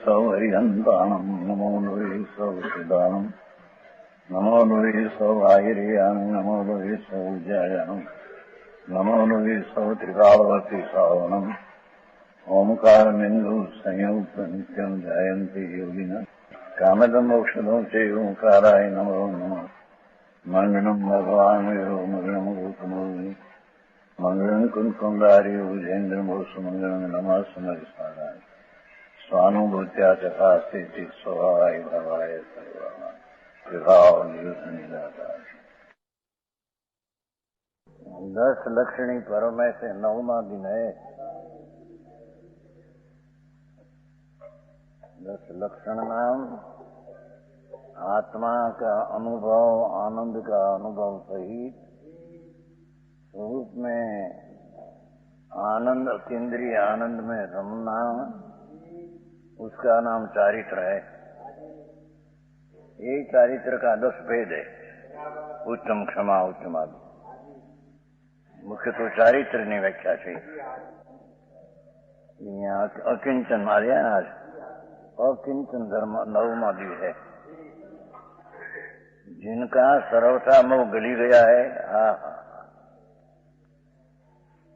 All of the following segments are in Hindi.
सौ हरिहंताणम् नमो लोये सौ सिदानम् नमो लोये सौ आयर्याणम् नमो लोये सौ जयानम् नमो लोये सौ त्रिकालवती सावनम् ओंकारमिन्दु संयुक्त नित्यम् जयन्ति योगिनः कामदम् औषधम् च ओंकाराय नमो नमः मंगलम् भगवान् यो मंगलम् गौतमोनि मंगलम् कुंकुमधारी भुजेन्द्रमोसु मंगलम् नमः सुमरिसाराय स्वानुभूत्या चकास्ते स्वभावाय भवाय सर्वभाव निदाताय। 10 लक्षणी पर्व में से 9वां दिन है। 10 लक्षण नाम आत्मा का अनुभव, आनंद का अनुभव सहित स्वरूप में आनंद, अतीन्द्रिय आनंद में रमना, उसका नाम चारित्र है। ये चारित्र का 10 भेद है। उत्तम, क्षमा, उत्तम आदि। मुख्य तो चारित्र ની વ્યાખ્યા છે। यहाँ अकिंचन मार्या आज अकिंचन धर्म 9वां दिन है, जिनका सर्वथा मोह गली गया है।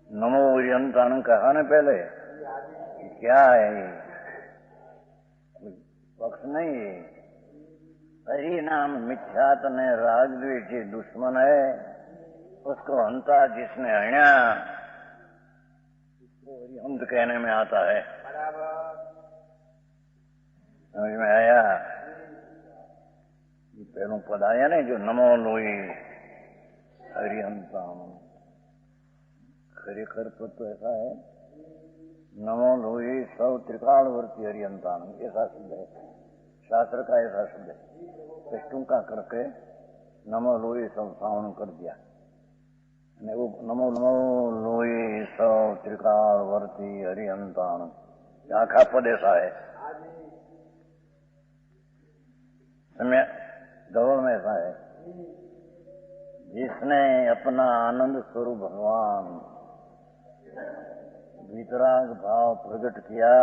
नमो ओरियंताणु कहा न पहले, क्या है ये? पक्ष नहीं है। हरि नाम मिथ्यात ने राग द्वेष दुश्मन है, उसको हंता जिसने हण्या, उसको हरिहंत कहने में आता है। समझ में आया? ये पहलों पद आया नहीं, जो नमो लोई हरिहंता। खरेखर पद तो ऐसा है, नमो लोई सौ त्रिकालवर्ती हरिहंतान, ऐसा शब्द है। शास्त्र का ऐसा शब्द है। टूंका करके नमो लोई सौ सावन कर दिया। वो नमो नमो लोई सौ त्रिकालवर्ती हरिहंतान, आखा पद ऐसा है। गौड़ में ऐसा है, जिसने अपना आनंद स्वरूप भगवान वितराग भाव प्रकट किया,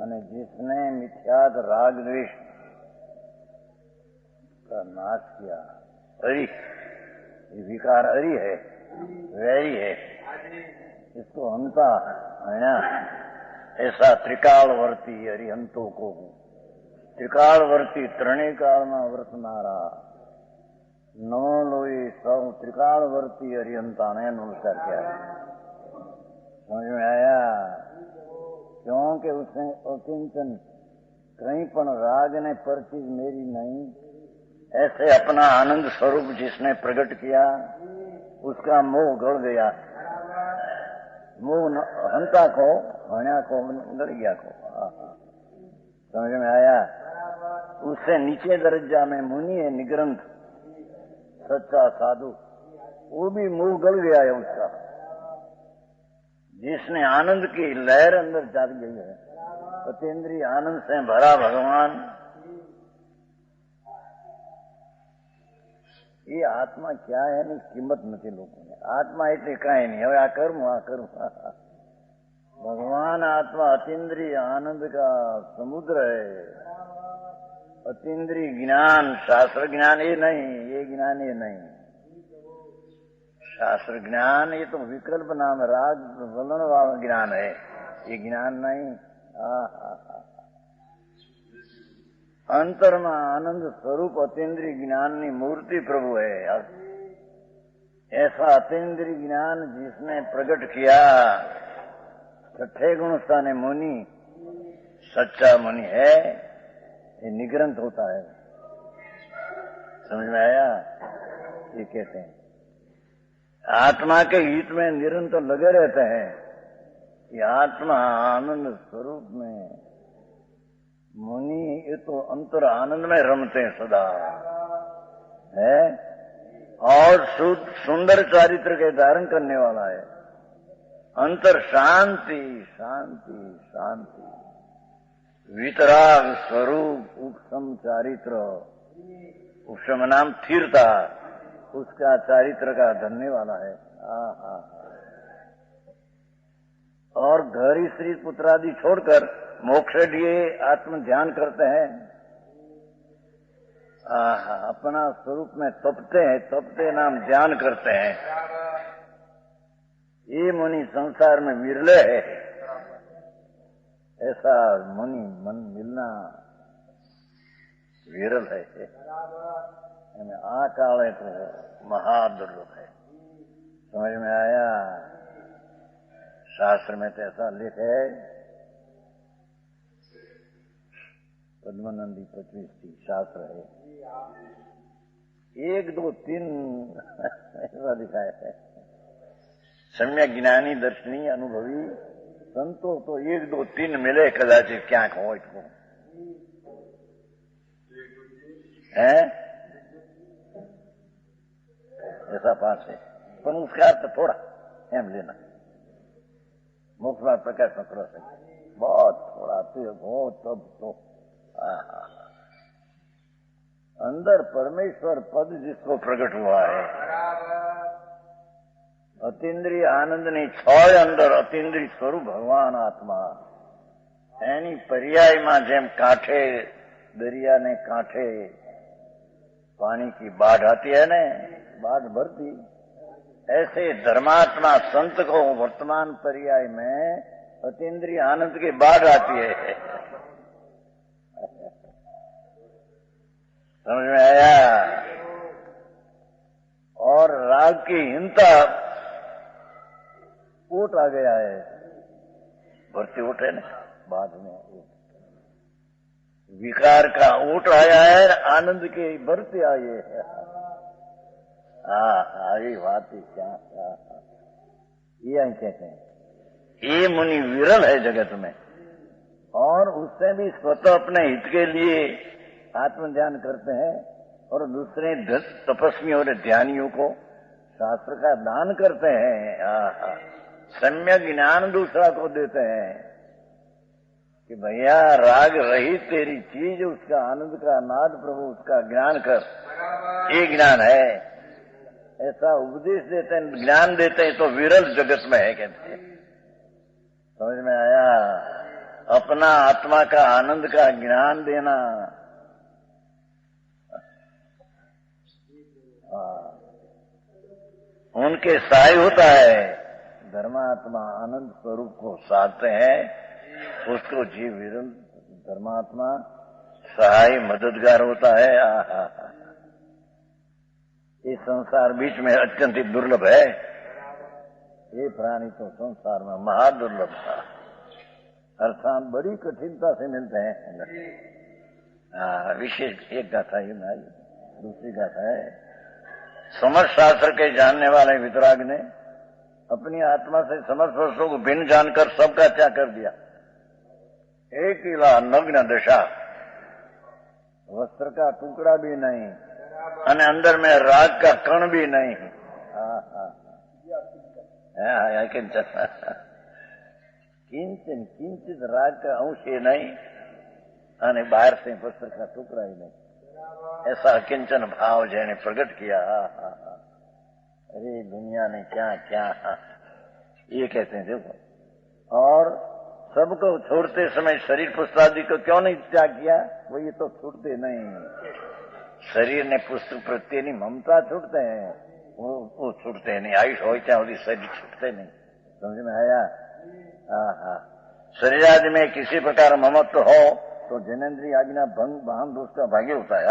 और जिसने मिथ्याद राग द्वेष का नाश किया। हरि, ये विकार हरि है, वैरी है, इसको हंता है। ऐसा त्रिकालवर्ती हरिहंतों को, त्रिकालवर्ती त्रणेय काल में वर्तनारा नमो लोई सौ त्रिकालवर्ती हरिहंता ने नमस्कार किया। समझ में आया? क्योंकि उसने अकिंचन, कहीं पण राग ने पर चीज मेरी नहीं, ऐसे अपना आनंद स्वरूप जिसने प्रकट किया, उसका मोह गड़ गया। मोह हंता को, हण्या को, गड़ गया को। समझ में आया? उससे नीचे दर्जा में मुनि है, निग्रंथ, सच्चा साधु, वो भी मोह गड़ गया है उसका। जिसने आनंद की लहर अंदर जाग गई है, अतीन्द्रिय आनंद से भरा भगवान, ये आत्मा क्या है नहीं किंमत नहीं लोगों ने। आत्मा इतनी कहीं नहीं, હવે આ કરું। भगवान आत्मा अतीन्द्रिय आनंद का समुद्र है। अतीन्द्रिय ज्ञान, शास्त्र ज्ञान ये नहीं, ये ज्ञान ये नहीं। शास्त्र ज्ञान ये तो विकल्प नाम, राग वलन वाला ज्ञान है, ये ज्ञान नहीं। अंतर में आनंद स्वरूप अतीन्द्रिय ज्ञान की मूर्ति प्रभु है। ऐसा अतीन्द्रिय ज्ञान जिसने प्रकट किया, छठे गुणस्था ने मुनि, सच्चा मुनि है, ये निग्रंथ होता है। समझ में आया? ये कहते हैं आत्मा के हित में निरंतर लगे रहते हैं। ये आत्मा आनंद स्वरूप में मुनि, ये तो अंतर आनंद में रमते हैं सदा है, और सुंदर चारित्र के धारण करने वाला है। अंतर शांति शांति शांति, वितराग स्वरूप, उपशम चारित्र, उपशम नाम स्थिरता, उसका चारित्र का धन्य वाला है। और घर स्त्री पुत्र आदि छोड़कर मोक्ष लिए आत्म ध्यान करते हैं, अपना स्वरूप में तपते नाम ध्यान करते हैं। ये मुनि संसार में विरले है। ऐसा मुनि मन मिलना विरल है। आ काले तो महादुर्लभ है। समझ में आया? शास्त्र में तो ऐसा लिख है, पद्मानंदी 25 शास्त्र है, 1 2 3 ऐसा दिखाया है। सम्यक ज्ञानी दर्शनी अनुभवी संतो तो 1 2 3 मिले कदाचित क्या हो इसको है, ऐसा पास है। पर उसका अर्थ थोड़ा एम लेना, मुख में प्रकाश में थोड़ा सा बहुत थोड़ा हो तब तो अंदर परमेश्वर पद जिसको प्रकट हुआ है, अतीन्द्रिय आनंद नहीं छॉय अंदर अतीन्द्रिय स्वरूप भगवान आत्मा एनी पर्याय में जेम कांठे दरिया ने कांठे पानी की बाढ़ आती है ने, बाढ़ भरती, ऐसे धर्मात्मा संत को वर्तमान पर्याय में अतीन्द्रिय आनंद की बाढ़ आती है। समझ में आया? और राग की हिंता ऊट आ गया है, भरती ऊट है ना, बाद में विकार का ऊट आया है, आनंद की भरती आई है। ये बात ही क्या ये कहते हैं। ये मुनि विरल है जगत में, और उससे भी स्वतः अपने हित के लिए आत्म ध्यान करते हैं और दूसरे तपस्वियों और ध्यानियों को शास्त्र का दान करते हैं। सम्यक ज्ञान दूसरा को देते हैं कि भैया राग रहित तेरी चीज, उसका आनंद का नाद प्रभु उसका ज्ञान कर, ये ज्ञान है। ऐसा उपदेश देते हैं, ज्ञान देते हैं तो विरल जगत में है कहते हैं। समझ में आया? अपना आत्मा का आनंद का ज्ञान देना, उनके सहाय होता है। धर्मात्मा आनंद स्वरूप को साधते हैं, उसको जीव विरल धर्मात्मा सहाय मददगार होता है। ये संसार बीच में अत्यंत दुर्लभ है। ये प्राणी तो संसार में महादुर्लभ था, अर्थात बड़ी कठिनता से मिलते हैं। विशेष एक गाथा ये आई, दूसरी गाथा है, समर्थ शास्त्र के जानने वाले वितराग ने अपनी आत्मा से समर्थ वस्तुओं को भिन्न जानकर सबका त्याग कर दिया। एक इला नग्न दशा, वस्त्र का टुकड़ा भी नहीं, અને अंदर में राग का कण भी नहीं। किंचन किंचित राग का अंश ही नहीं, અને बाहर से वस्त्र का टुकड़ा ही नहीं। ऐसा किंचन भाव जेने प्रकट किया। अरे दुनिया ने क्या क्या ये कहते हैं देखो। और सबको छोड़ते समय शरीर पुस्तादि को क्यों नहीं त्याग किया? वो ये तो छूटते नहीं, शरीर ने पुस्तक प्रत्यय नहीं ममता छूटते हैं, वो छूटते नहीं। आयुष हो चाहे शरीर छूटते नहीं। समझ में आया? शरीर आदि में किसी प्रकार ममत्व हो तो जनेन्द्रीय आज्ञा भंग बहन उसका भाग्य होता है।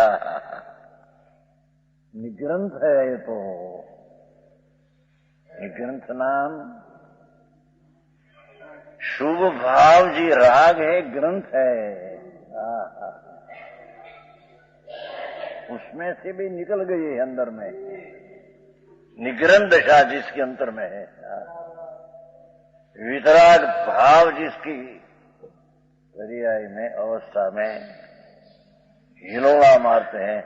निग्रंथ है ये तो, निग्रंथ नाम शुभ भाव जी राग है, ग्रंथ है। उसमें से भी निकल गई है अंदर में, निग्रंथ दशा जिसके अंतर में है, वितराग भाव जिसकी पर्याय में अवस्था में हिलोड़ा मारते हैं।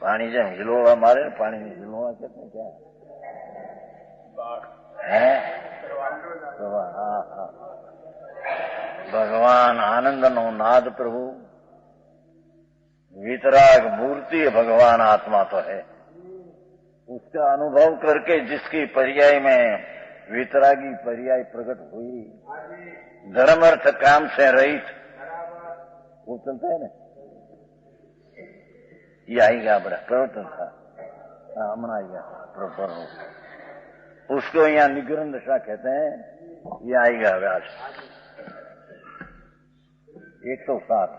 पानी जब हिलोड़ा मारे, पानी में हिलोड़ा कहते हैं क्या है? भगवान आनंद नो नाद प्रभु वितराग मूर्ति भगवान आत्मा तो है। उसका अनुभव करके जिसकी पर्याय में वितरागी पर्याय प्रकट हुई, धर्म अर्थ काम से रहित, वो चलता है ना, ये आएगा बड़ा प्रवर्तन था, हमने आएगा प्रवर्तन, उसको यहाँ निगरण दशा कहते हैं, ये आएगा व्यास 107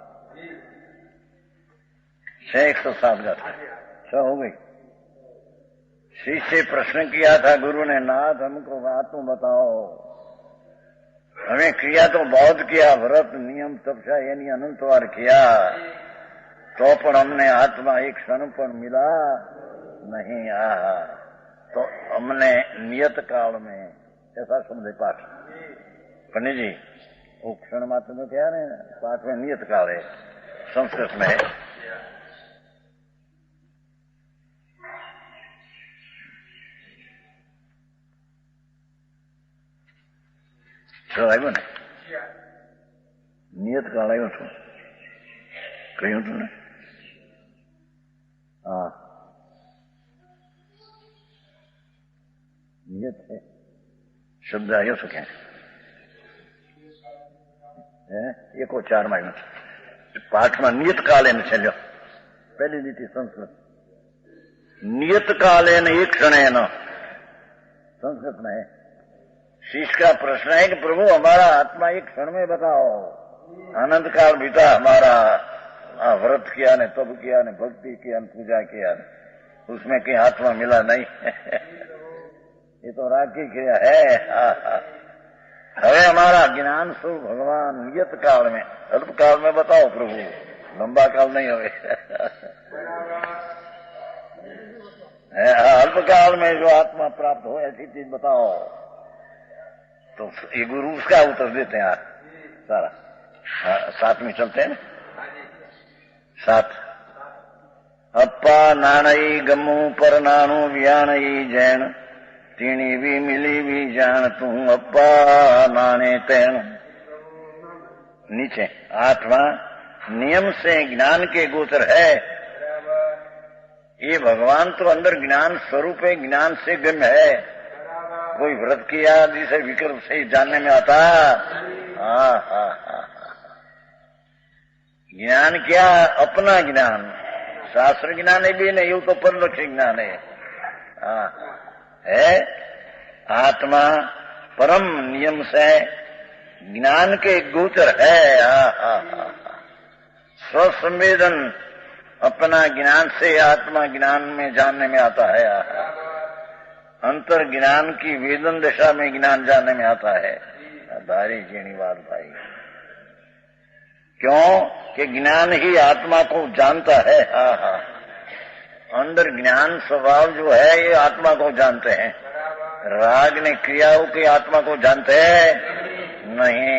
107 का 6 हो गई। शिष्य प्रश्न किया था गुरु ने, नाथ हमको बात तो बताओ, हमें क्रिया तो बहुत किया, व्रत नियम तपस्या यानी अनंत बार किया, तो पर हमने आत्मा एक क्षण पर मिला नहीं। तो हमने नियत काल में ऐसा समझे पाठ पंडित जी, वो क्षण मात्र में क्या है पाठ में नियत काल है, संस्कृत में है। આવ્યો ને નિયત કાળ આવ્યો છું, કહ્યું હતું ને? હા, નિયત છે શબ્દ આવ્યો છું ક્યાં? 104 માં આવ્યો છે પાઠમાં, નિયત કાલે ને છે, પહેલી લીટી સંસ્કૃત, नियत काले न एक क्षण है न, संस्कृत में है। शिष्य का प्रश्न है कि प्रभु हमारा आत्मा एक क्षण में बताओ, अनंत काल बीता हमारा, व्रत किया ने, तप किया ने, भक्ति किया ने, पूजा किया ने, उसमें कहीं आत्मा मिला नहीं। ये तो राग की क्रिया है। हमें हमारा ज्ञान स्वरूप भगवान नियत काल में, अल्प काल में बताओ प्रभु, लंबा काल नहीं होवे। अल्प काल में जो आत्मा प्राप्त हो ऐसी चीज बताओ। तो ये गुरु उसका उत्तर देते हैं यार सारा। साथ में चलते हैं ना, साथ। अप्पा नाणई गमू पर नानू व्याणई जैन, तीनी भी मिली भी जान तू अप्पा नाने तैन। नीचे आत्मा नियम से ज्ञान के गोचर है। ये भगवान तो अंदर ज्ञान स्वरूप है, ज्ञान से गम्य है। कोई व्रत किया जिसे विकल्प से जानने में आता। ज्ञान क्या? अपना ज्ञान। शास्त्र ज्ञान है भी नहीं, वो तो परलक्ष्य ज्ञान है। आत्मा परम नियम से ज्ञान के गोचर है। स्वसंवेदन अपना ज्ञान से आत्मा ज्ञान में जानने में आता है। अंतर ज्ञान की वेदन दशा में ज्ञान जानने में आता है। धारी जीणी बात भाई, क्यों कि ज्ञान ही आत्मा को जानता है। अंदर ज्ञान स्वभाव जो है ये आत्मा को जानते हैं। राग ने क्रियाओं की आत्मा को जानते हैं नहीं।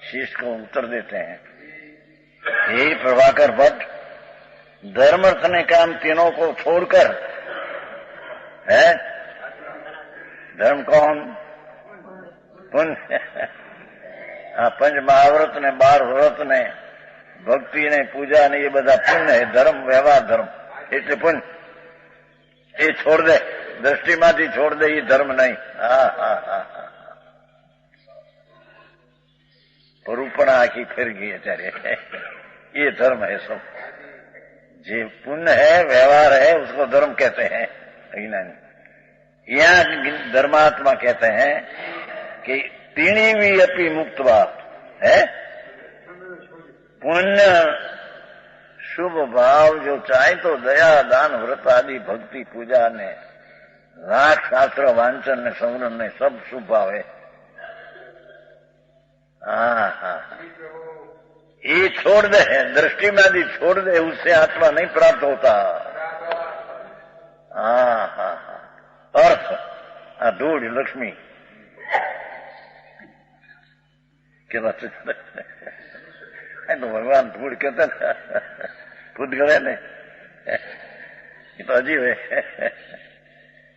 शिष्य को उत्तर देते हैं, यही प्रभाकर भट्ट धर्म अर्थ ने काम तीनों को छोड़कर है। धर्म कौन? पुण्य। पंच महाव्रत ने, 12 व्रत ने, भक्ति ने, पूजा ने, ये બધા પુણ્ય है। धर्म व्यवहार धर्म એટલે પુણ્ય। એ છોડ દે, દ્રષ્ટિમાંથી છોડ દે, એ ધર્મ નહીં। रूपणा आखी फिर गई अचार्य, ये धर्म है सब। जो पुण्य है, व्यवहार है, उसको धर्म कहते हैं अज्ञानी। यहाँ धर्मात्मा कहते हैं कि तीनी भी अपनी मुक्त बात है। पुण्य शुभ भाव जो चाहे तो दया दान व्रत आदि भक्ति पूजा ने, राग शास्त्र वांचन ने, संवरण ने, सब शुभ भाव है। ये छोड़ दे, दृष्टि में भी छोड़ दे, उससे आत्मा नहीं प्राप्त होता। अर्थ धूढ़ लक्ष्मी के तो भगवान धूढ़ कहते ना, खुद गए ने, ये तो अजीब है।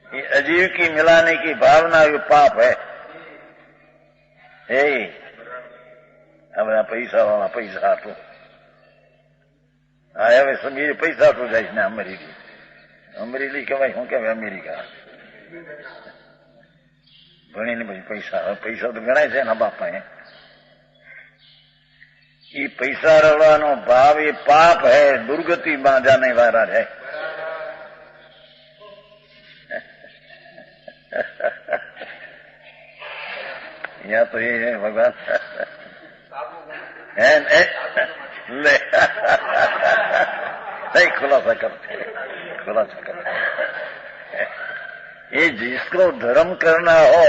ये अजीब की मिलाने की भावना ये पाप है। બધા પૈસા વાળા પૈસા હાટું, હવે સમીર પૈસા હાટું જાય ને અમેરિકા। અમરેલી કહેવાય, શું કહેવાય અમેરિકા? ભણી ને પછી પૈસા તો ગણાય છે એના બાપા એ પૈસા રળવાનો ભાવ એ પાપ હૈ, દુર્ગતિમાં જાને વાળા है। या तो ये है भगवान है ले नहीं खुलासा करते। ये जिसको धर्म करना हो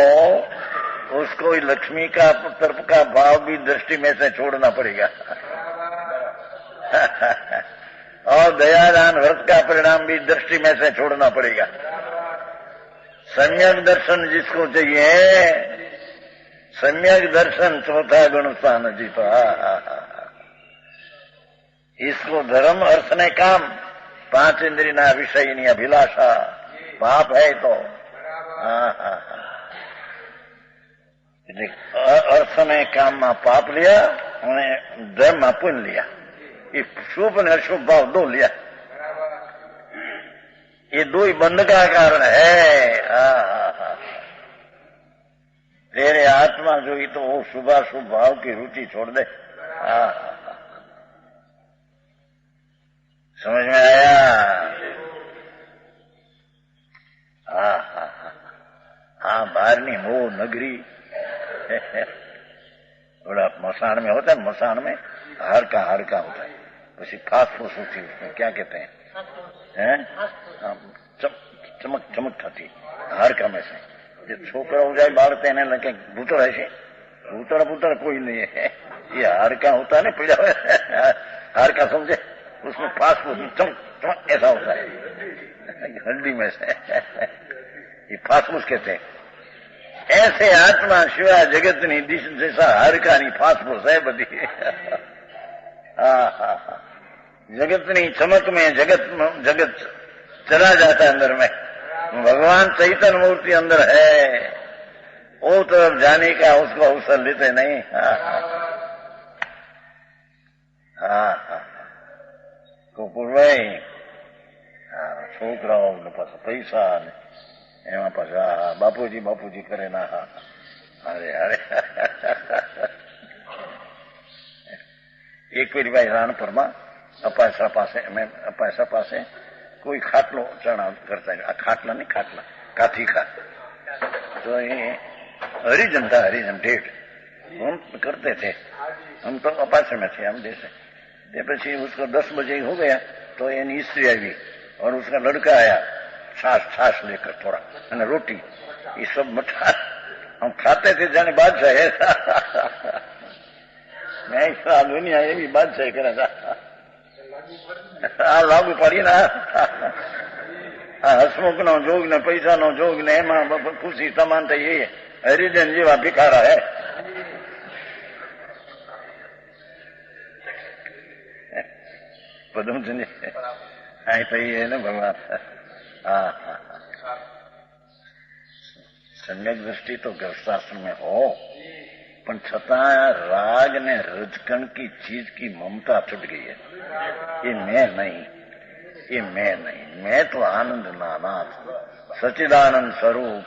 उसको लक्ष्मी का तरफ का भाव भी दृष्टि में से छोड़ना पड़ेगा और दयादान व्रत का परिणाम भी दृष्टि में से छोड़ना पड़ेगा। सम्यक दर्शन जिसको चाहिए, सम्यक दर्शन चौथा गुण स्थान जीता। इसको धर्म अर्थ ने काम, 5 इंद्रिय ना विषय ની અભિલાષા પાપ है तो अर्थ ने काम में पाप लिया और धर्म में पुण्य लिया। ये शुभ ने अशुभ भाव दो लिया, ये दो ही बंध का कारण है। तेरे आत्मा जोई तो वो शुभाशुभ भाव की रुचि छोड़ दे। समझ में आया? हाँ बाहरनी मोह नगरी थोड़ा मसान में होता है, मसान में हार का होता है, उसी फास फूस होती है, उसमें क्या कहते हैं चमक थती हार का में से जो छोकरा हो जाए बाढ़ते हैं लगे भूतड़ है, भूतड़ कोई नहीं है, ये हार का होता है ना पीड़ा हार का समझे, उसमें फास फूस चमक ऐसा होता है हड्डी में से ये फास फूस कहते हैं। ऐसे आत्मा शिवाय जगत नहीं दिश जैसा हर का नहीं फास फूस है बदी। जगत नहीं चमक में जगत चला जाता है अंदर में, भगवान चैतन्य मूर्ति अंदर है, वो तरफ जाने का उसको अवसर लेते नहीं। गोकुल भाई छोकराओ पैसा એમાં પાછા બાપુજી કરે ના અરે એક પેલી ભાઈ રાણપુરમાં અપાસા પાસે કોઈ ખાટલો ચણા કરતા, આ ખાટલા નહીં ખાટલા કાથી ખા तो ये हरिजन था, हरिजन ठेठ हम करते थे, हम तो अपाचे में थे हम जैसे। પછી उसको 10 बजे हो गया तो एनी स्त्री आई और उसका लड़का आया छाछ लेकर थोड़ा અને रोटी, ये सब मठा हम खाते थे जाने बादशाह है। मैं दुनिया ये भी बादशाह करे था लागू पड़ी ना। हसमुख नो जोग ने पैसा नो जोग ने एમાં खुशी समानता ये हरिजन जेवा भिखारा है। पदम सुनिए आई तो ये है ना भगवान। सम्यक दृष्टि तो गृहस्थाश्रम में हो, पर छता राग ने रजकण की चीज की ममता छुट गई है। ये मैं नहीं, मैं तो आनंद नानाथ सच्चिदानंद स्वरूप,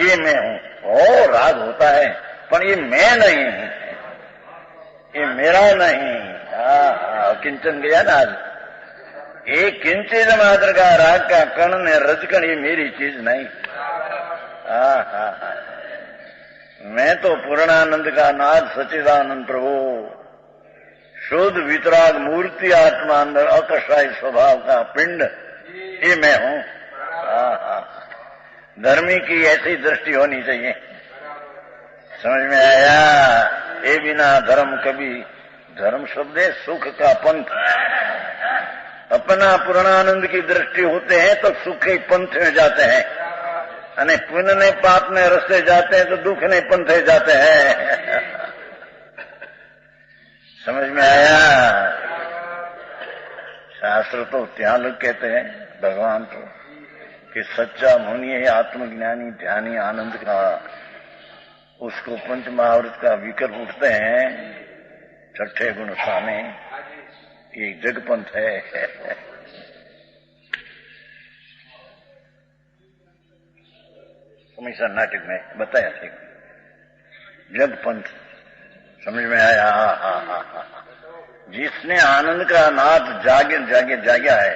ये मैं हूं। ओ राग होता है पर ये मैं नहीं, ये मेरा नहीं। किंचन गया ना आज, एक किंचित मात्र का राग का कण ने रजकण, ये मेरी चीज नहीं। मैं तो पूर्णानंद का नाथ सच्चिदानंद प्रभु, शुद्ध वितराग मूर्ति आत्मा अंदर अकषाई स्वभाव का पिंड, ये मैं हूं। धर्मी की ऐसी दृष्टि होनी चाहिए। समझ में आया? ये बिना धर्म कभी, धर्म शब्द है सुख का पंथ। अपना पूर्णानंद की दृष्टि होते हैं तो सुख के पंथ में जाते हैं, અને પુण्य ने पाप ने रस्ते जाते हैं तो दुख ने पंथे जाते हैं। समझ में आया? शास्त्र तो ત્યાં लोग कहते हैं, भगवान तो कि सच्चा मुनि है आत्मज्ञानी ध्यानी आनंद का, उसको पंच महाव्रत का विकल्प उठते हैं, छठे गुण साने, ये जगपंथ है। हमेशा नाटक में बताया थे। जग पंथ समझ में आया? जिसने आनंद का नाद जाग्या है,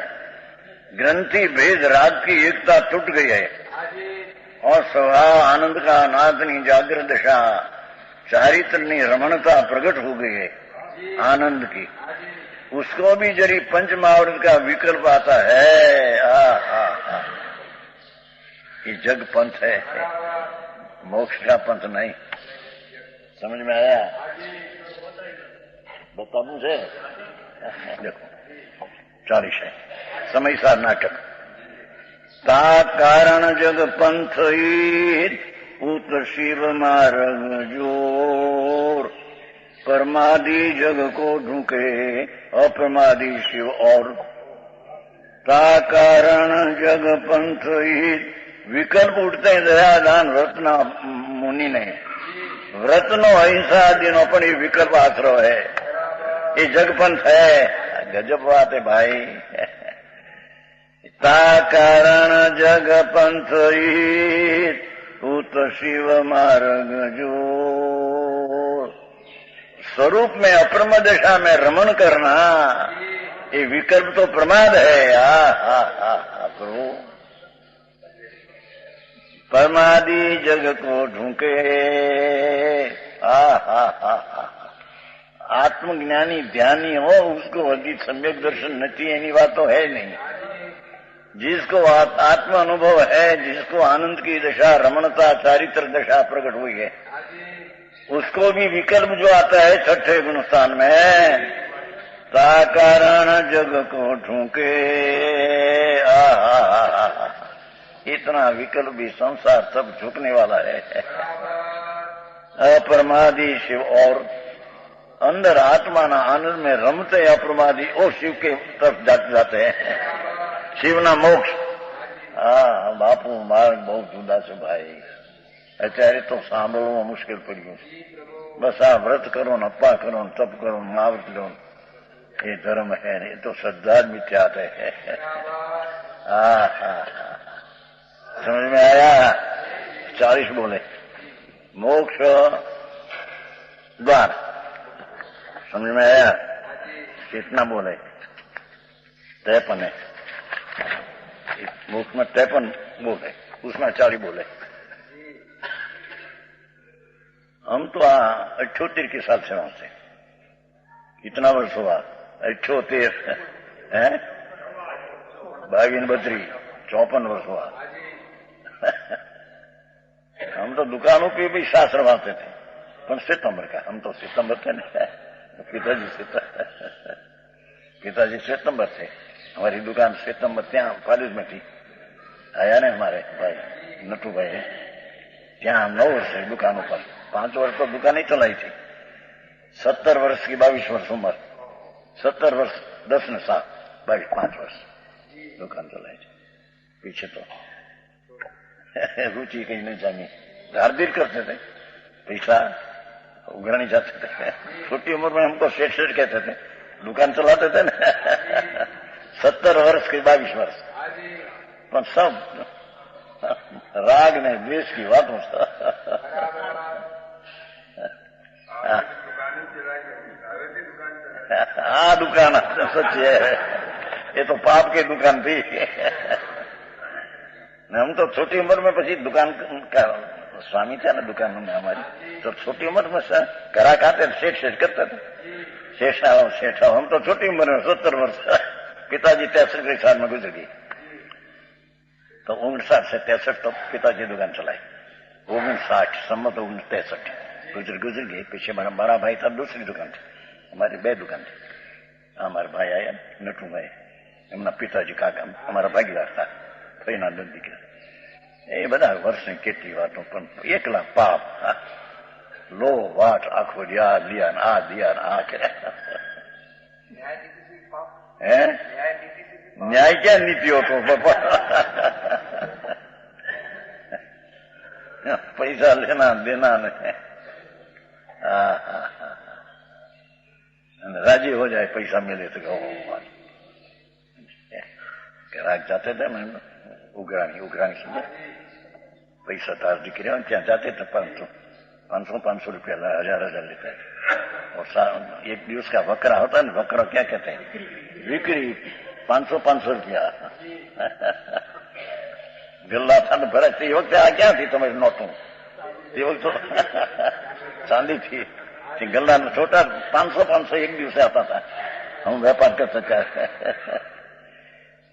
ग्रंथि भेद राग की एकता टूट गई है और स्वभाव आनंद का नादनी जागृत दशा चारित्रनी रमणता प्रकट हो गई है आनंद की, उसको भी जरी पंच महावृत का विकल्प आता है। ये जग पंथ है, मोक्ष का पंथ नहीं। समझ में आया? बता मुझे। देखो 40 है समय सार नाटक। ता कारण जग पंथ पूत शिव मार्ग जोर, परमादि जग को ढूंके अप्रमादी शिव और। ता कारण जग पंथ विकल्प उठते दयादान व्रतना मुनि ने, व्रतनो अहिंसा दिनों पर ये विकल्प आश्रव है, ये जगपंथ है। गजब बात है भाई। ता कारण जग पंथ पूत शिव मार्ग जो, स्वरूप में अप्रम दशा में रमण करना ये विकल्प तो प्रमाद है। प्रभु परमादि जग को ढूंके। आत्मज्ञानी ध्यानी हो उसको अधिक सम्यक दर्शन नहीं, एनी बात तो है नहीं। जिसको आत्म अनुभव है, जिसको आनंद की दशा रमणता चारित्र दशा प्रकट हुई है, उसको भी विकल्प जो आता है छठे गुण स्थान में, ता कारण जग को ढूंके। इतना विकल्प भी संसार सब झुकने वाला है। अप्रमादी शिव और अंदर आत्मा ना आनंद में रमते अप्रमादी और शिव के तरफ जाते हैं। शिव ना मोक्ष। बापू मार्ग बहुत जुदा से भाई, અત્યારે તો સાંભળવું મુશ્કેલ પડ્યું છે। બસ આ વ્રત કરો ને અપ્પા કરો ને તપ કરો ને માવત લો, ये धर्म है, ये तो श्रद्धा मिथ्यात है। समझ में आया? 40 बोले मोक्ष द्वार। समझ में आया? कितना बोले? 53 है। मोक्ष में 53 बोले, उसमें 40 बोले। हम तो 78 के साल से वहां से, कितना वर्ष हुआ? 78 है, 32 54 वर्ष हुआ। हम तो दुकानों पे भी शास्त्र मानते थे, पर सितंबर का, हम तो सितंबर थे नहीं, पिताजी सितंबर थे। हमारी दुकान सितंबर त्या कॉलेज में थी। आया ने हमारे भाई नटू भाई, ત્યાં 9 वर्ष है दुकानों पर, 5 वर्ष तो दुकान ही चलाई थी। 70 वर्ष की 22 वर्ष उम्र, 70 वर्ष 10 ने 7 22 5 वर्ष दुकान चलाई थी। पीछे तो रुचि कहीं नहीं जानी, धार धीर करते थे, पैसा उगरानी जाते थे। छोटी उम्र में हमको सेठ सेठ कहते थे, दुकान चलाते थे ना। 70 वर्ष के 22 वर्ष, पर सब राग ने देश की बात होता। हाँ दुकान सच है, ये तो पाप की दुकान थी। हम तो छोटी उम्र में पीछे दुकान का स्वामी था ना दुकान में हमारी, तो छोटी उम्र में घरा खाते सेठ सेठ करते थे, सेठ हम तो छोटी उम्र में 70 वर्ष। पिताजी 63 साल में गुजर गई, तो 59 से 63 तो पिताजी दुकान चलाई। 59 सम्मत 63 गुजर गई। पीछे बड़ा भाई था, दूसरी दुकान थी, हमारी 2 दुकान थी। हमारे भाई आया नटू भाई, એમના પિતાજી કાકા અમારા ભાગીદાર था, ફઈના દીકરા। એ બધા વર્ષની કેટલી વાતો, પણ એકલા પાપ, લો વાટ આખો દિયા દિયા આ કર્યા। હે ન્યાય ક્યાં નીતિ હતો બાપા? પૈસા લેના દેના ને राजी हो जाए, पैसा मिले तो ग्राहक जाते थे ना, उगरानी समझे, પૈસા તાર દીકરી ત્યાં જાતે 500 रुपया 1000 लेता है। और एक दिवस का वकरा होता है ना, वकरा क्या कहते हैं, बिक्री 500 रुपया गल्ला था न भरा थी वक्त आ क्या थी तुम्हें नोटों તે વખત ચાંદી थी गल्ला छोटा 500 एक दिवस आता था। हम व्यापार कर सका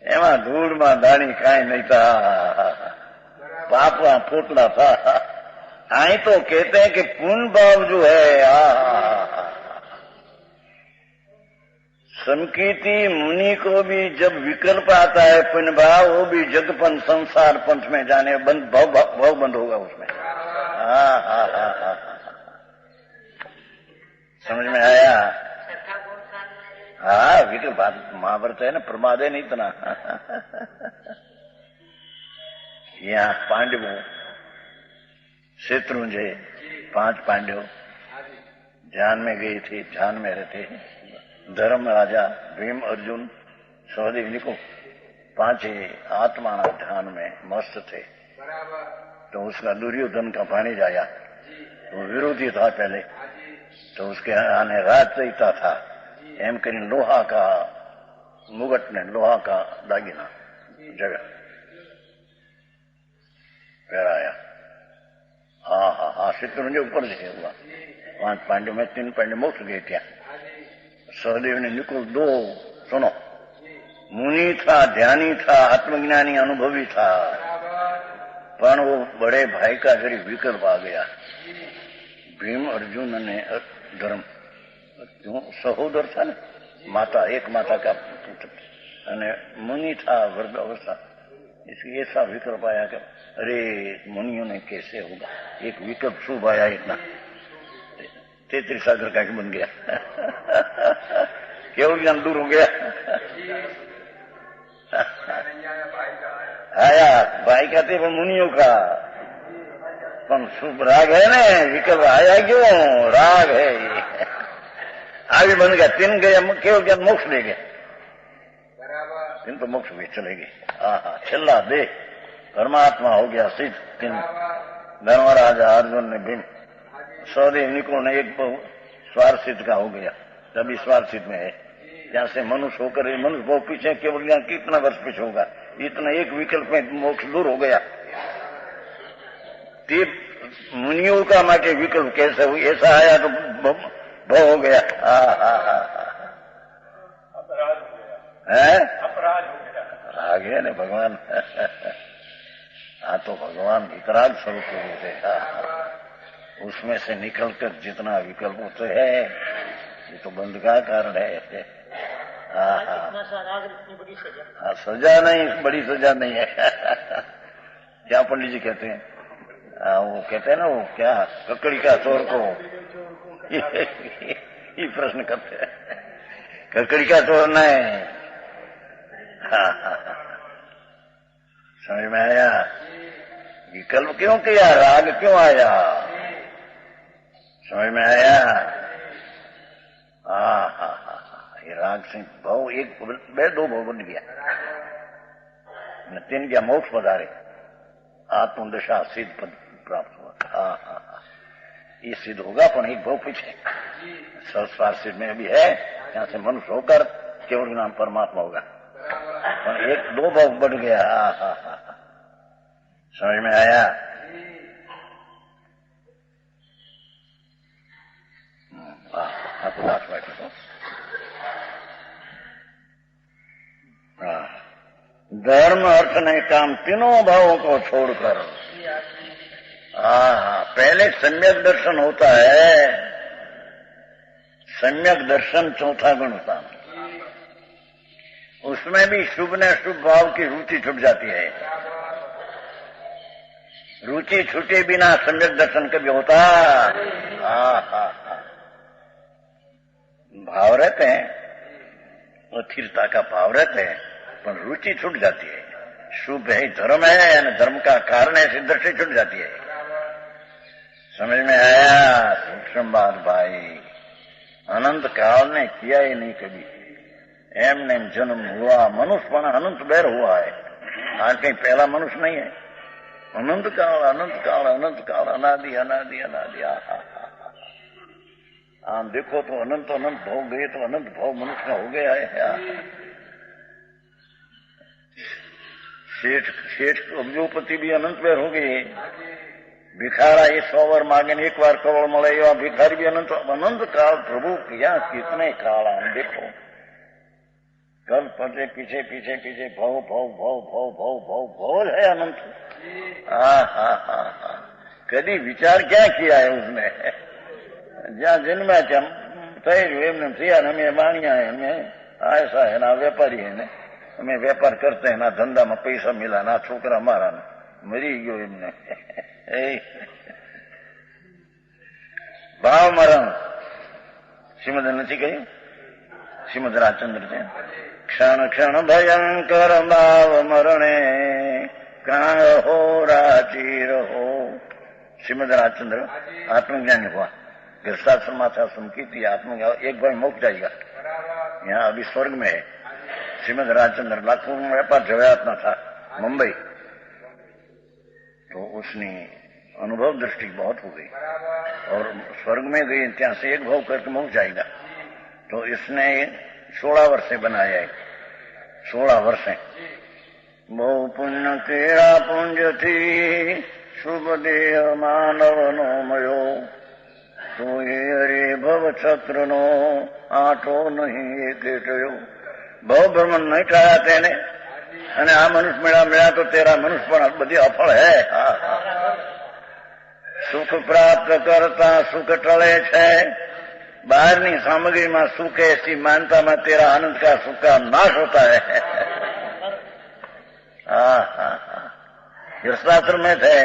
एमा धूल में दाणी काई नहीं था, पापा फूटला था। आई तो कहते हैं कि पुण्य भाव जो है संकीर्ति मुनि को भी जब विकल्प आता है पुण्य भाव, वो भी जगपन संसार पंथ में जाने बंद भाव बंद होगा उसमें। समझ में आया? हाँ विकल्प महाभारत है ना, प्रमादे नहीं इतना। यहाँ पांडव शत्रुंजय 5 पांडव ध्यान में गए थे, ध्यान में रहते। धर्म राजा भीम अर्जुन सहदेव निको 5 आत्मा ध्यान में मस्त थे। तो उसका दुर्योधन का पानी जाया, वो विरोधी था पहले, तो उसके आने राज चैता था एम करी लोहा का मुगट ने लोहा का दागिना जगह पहराया। हाँ शत्रुंजय ऊपर से हुआ। 5 पांडव में 3 पांडव मोक्ष गए क्या। सहदेव ने निकुल 2 सुनो, मुनि था, ध्यानी था, आत्मज्ञानी अनुभवी था, पर वो बड़े भाई का जरी विकल्प आ गया। भीम अर्जुन ने धर्म सहोदर था ना, माता एक माता का पुत्र, मुनि था वर्ग अवस्था। इसलिए ऐसा विकल्प आया कि अरे मुनियों ने कैसे होगा, एक विकल्प शुभ आया, इतना 33 सागर का बन गया। केवल ज्ञान दूर हो गया। आया भाई कहते पर मुनियों का शुभ राग है ना, विकल्प आया क्यों, राग है ये। आगे बन गया 3 गया, केवल ज्ञान मोक्ष ले गया, 3 तो मोक्ष भी चले गए। छेल्ला दे परमात्मा हो गया सिद्ध। 3 धर्मराजा अर्जुन ने भीम सहदेव निको ने एक स्वार सिद्ध का हो गया, तभी स्वार सिद्ध में है। जहां से मनुष्य होकर मनुष्य बहुत पीछे, केवल यहाँ कितना वर्ष पीछे होगा, इतना एक विकल्प में मोक्ष दूर हो गया। मुनियों का माटे विकल्प कैसे हुई, ऐसा आया तो भव हो गया। अपराध हो गया, आ गया ना भगवान। हाँ तो भगवान वितराग स्वरूप हुए थे। उसमें से निकलकर जितना विकल्प होते है ये तो बंद का कारण है। हाँ सजा नहीं, बड़ी सजा नहीं है। क्या पंडित जी कहते हैं, वो कहते हैं ना, वो क्या ककड़ी का चोर को ये प्रश्न करते हैं, ककड़ी का चोर नहीं। समझ में आया? विकल्प क्यों किया, राग क्यों आया, समझ में आया? ये राग से भाव 1 2 भाव बन गया, 3 क्या मोक्ष पधारे, आत्मदशा सिद्ध पद प्राप्त हुआ। ये सिद्ध होगा, पर एक भाव पीछे संस्कार सिद्ध में भी है, यहाँ से मनुष्य होकर केवल नाम परमात्मा होगा, पर 1 2 भाव बढ़ गया। समझ में आया? आपको बात बैठे तो धर्म अर्थ ने काम तीनों भावों को छोड़कर पहले सम्यक दर्शन होता है, सम्यक दर्शन 4था गुण होता है, उसमें भी शुभ न शुभ भाव की रुचि छूट जाती है। रुचि छूटे बिना सम्यक दर्शन कभी होता? भाव रहते हैं, स्थिरता का भाव रहते हैं, पर रुचि छूट जाती है। शुभ है, धर्म है, यानी धर्म का कारण है, दृष्टि छूट जाती है। समझ में आया? सूक्ष्म बात भाई, अनंत काल ने किया ही नहीं कभी, एम ने जन्म हुआ, मनुष्य पण अनंत बेर हुआ है। आज कहीं पहला मनुष्य नहीं है, अनंत काल अनंत काल अनंत काल अनादि अनादि अनादि आम देखो तो अनंत अनंत भाव गए तो अनंत भाव मनुष्य हो गया है। शेठ अब्जोपति भी अनंत बार हो गए। भिखारा ये 100 वर मांगे ने 1 बार करोड़ મળે એવા भिखारी भी अनंत अनंत काल प्रभु किया कितने काल हम देखो कल पटे पीछे पीछे पीछे भव भव भव भव भव भव भव है अनंत। कभी विचार क्या किया है उसने જ્યાં જન્મ્યા ત્યાં થઈ રહ્યું એમને થયા ને અમે માણ્યા અમે ऐसा है ना व्यापारी है ने અમે વેપાર કરતા એના ધંધામાં પૈસા મિલા ના છોકરા મારા મરી ગયો એમને ભાવ મરણ શ્રીમદ નથી કહ્યું શ્રીમદ રાજચંદ્ર છે ક્ષણ ક્ષણ ભયંકર ભાવ મરણે ક્રાણ हो राचीर हो। श्रीमद राजचंद्र आत्मज्ञानी हुआ गिरसाश्रम आश्रम की थी आत्मज्ञान एक बार मुक्त जाएगा यहाँ अभी स्वर्ग में है। श्रीमद राजचंद्र लाखों में व्यापार जवायात्मा था मुंबई तो उसने अनुभव दृष्टि बहुत हो गई और स्वर्ग में गई ત્યાં से एक भाव करके मुक्त जाएगा तो इसने 16 वर्ष बनाया है 16 वर्ष बहु पुण्य केड़ा पुंज थी शुभ देह मानव नो मयो तो ये हरे भव छत्र नो आठो नहीं एक भव भ्रमण नहीं ठाया तेने અને આ મનુષ્ય મળ્યા તો તેરા મનુષ્ય પણ બધી અફળ હે। સુખ પ્રાપ્ત કરતા સુખ ટળે છે बाहरनी सामग्री में सुख है ऐसी मानता में तेरा आनंद का सुख का नाश होता है। गिरसाश्रम में थे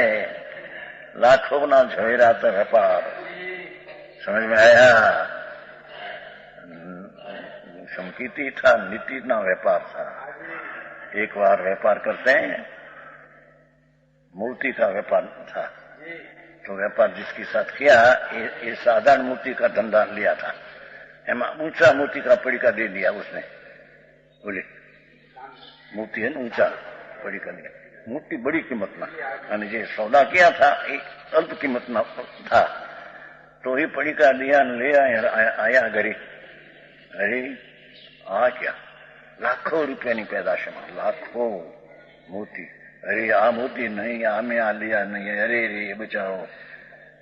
लाखों ना झवेराता व्यापार समझ में आया। संकीर्ति था नीति ना व्यापार था। एक बार व्यापार करते हैं मूर्ति का व्यापार था तो व्यापार जिसके साथ किया ये साधारण मूर्ति का धंधा लिया था एम ऊंचा मूर्ति का पड़ीका दे दिया उसने बोले मूर्ति है ना ऊंचा पड़ीका दिया मूर्ति बड़ी कीमत ना અને જે सौदा किया था एक अल्प कीमत ना था तो ही पड़ीका दिया ले आया घरे अरे आ क्या लाखों रुपया की पैदाश में लाखों मूर्ति अरे आ मोती नहीं आमे आ लिया नहीं अरे रे बेचारो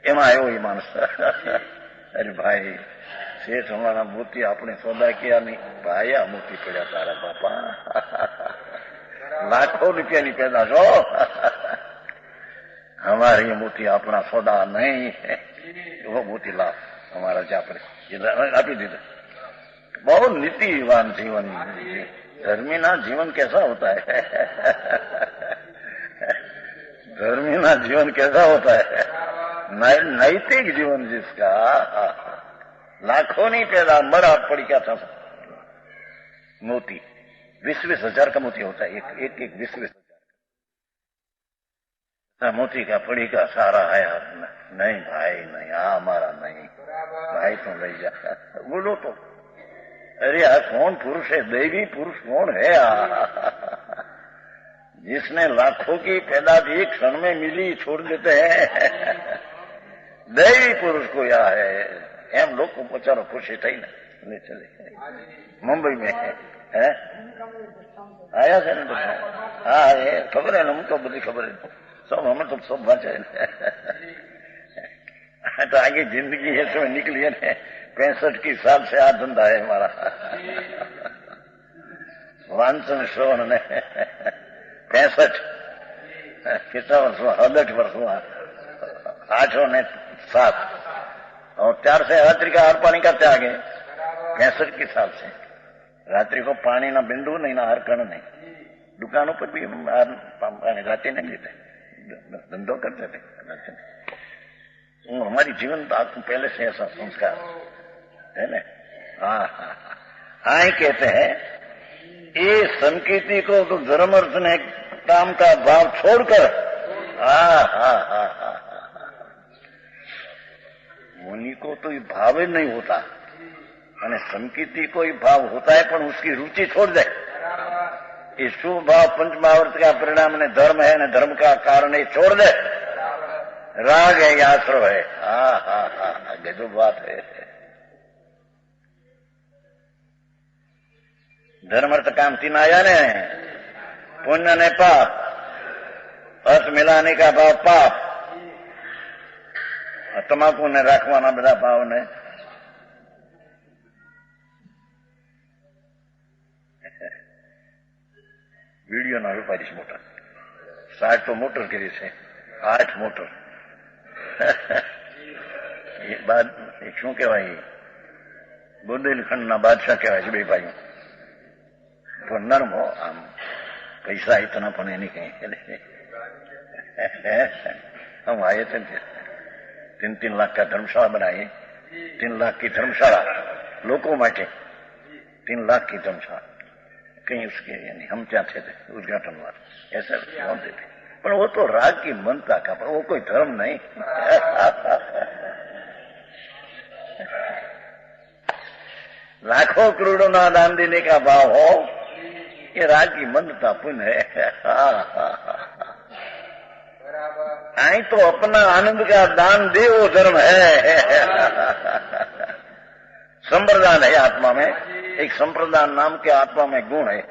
एम आयो ये मानस अरे भाई सेठ हमारा मोती आपने सौदा किया नहीं भाई आ मोती पड़ा तारा बापा लाखों रुपया की पैदाश हो हमारे ये मोती अपना सौदा नहीं है वो मोती ला हमारा जा पर आपी दीदा बहुत नीतिवान जीवन धर्मी ना जीवन कैसा होता है धर्मी ना जीवन कैसा होता है नैतिक जीवन जिसका लाखों नहीं पैदा मरा पड़ी क्या था मोती 20-20 हजार का मोती होता है एक 20-20 हजार मोती का पड़ी का सारा आया नहीं भाई नहीं हमारा नहीं भाई तो ले जा बोलो तो अरे आ कौन पुरुष है दैवी पुरुष कौन है जिसने लाखों की पैदाश एक क्षण में मिली छोड़ देते हैं दैवी पुरुष को या है एम लोग को पचारो खुशी थी ना ले चले मुंबई में है आया थे ना हाँ ये खबर है ना मुझको बड़ी खबर है सब हमें तो सब बचे तो आगे जिंदगी है तो निकली है 65 की साल से आ धंधा है हमारा वांचन श्रवण ने 65 कितना वर्ष हुआ 68 वर्ष हुआ 8 ने 7 और 4 से रात्रि का हार पानी करते आगे 65 की साल से रात्रि को पानी ना बिंदु नहीं ना हर कण नहीं दुकानों पर भी पानी रात नहीं लेते धंधो करते थे हमारी जीवन पहले से ऐसा संस्कार है ना। हाँ हाँ हाँ कहते हैं ये संकीर्ति को तो धर्म अर्थ ने काम का भाव छोड़कर मुनि को तो ये भाव ही नहीं होता અને સંકીર્તિ કોઈ ભાવ होता है पर उसकी रुचि छोड़ दे ये शुभ भाव पंचमावर्त का परिणाम ने धर्म है, ने धर्म का कारण ये छोड़ दे, राग है, ये आश्रव है। हा गजब बात है। धर्म अर्थ काम तीन आया ने, पुण्य ने पाप, अर्थ मिलाने का भाव पाप, तमाकू ने राखवाना बधा भाव ने वीडियो ना रूपाईश मोटर 60 तो मोटर કરી છે, 8 મોટર એ બાદ શું કહેવાય, बुंदेलखंड बादशाह कहेवाय छे बे भाईओ। तो नर्म हो, आम पैसा इतना पण नहीं कहीं हम आए थे 3-3 लाख का धर्मशाला बनाई, 3 लाख की धर्मशाला लोगों माटे, 3 लाख की धर्मशाला कहीं उसके यानी हम चाहते थे उद्घाटन वाला ऐसा बोलते थे, पर वो तो राग की मनता का, पर वो कोई धर्म नहीं। लाखों करोड़ों ना दान देने का भाव हो, ये राग की मंदता पुण्य है। आई तो अपना आनंद का दान दे वो धर्म है। संप्रदान है आत्मा में, एक संप्रदान नाम के आत्मा में गुण है,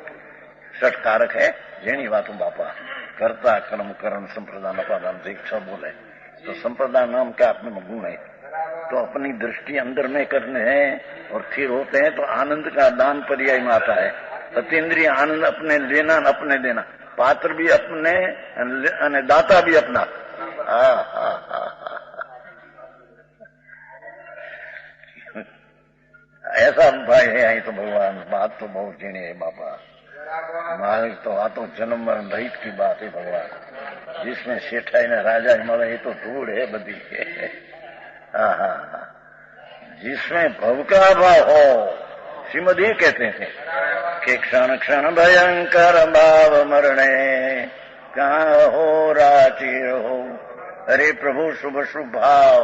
षटकारक है। जेनी बातों बापा कर्ता कर्म करण संप्रदान अपादान से इच्छा बोले, तो संप्रदान नाम के आत्मा में गुण है। तो अपनी दृष्टि अंदर में करने हैं और फिर होते हैं, तो आनंद का दान पर्याय में आता है। अतीन्द्रिय आनंद अपने लेना अपने देना, पात्र भी अपने और दाता भी अपना। ऐसा भाई है आई तो भगवान, बात तो बहुत जीनी है बापा। मालिक तो आ तो जन्म मरण रहित की बात है भगवान, जिसमें सेठाई ने राजा हिमालय, ये तो धूड़ है बदी। जिसमें भव का भाव हो, श्रीमद ये कहते थे कि क्षण क्षण भयंकर भाव मरणे कहाँ हो राचिर हो। अरे प्रभु शुभ शुभ भाव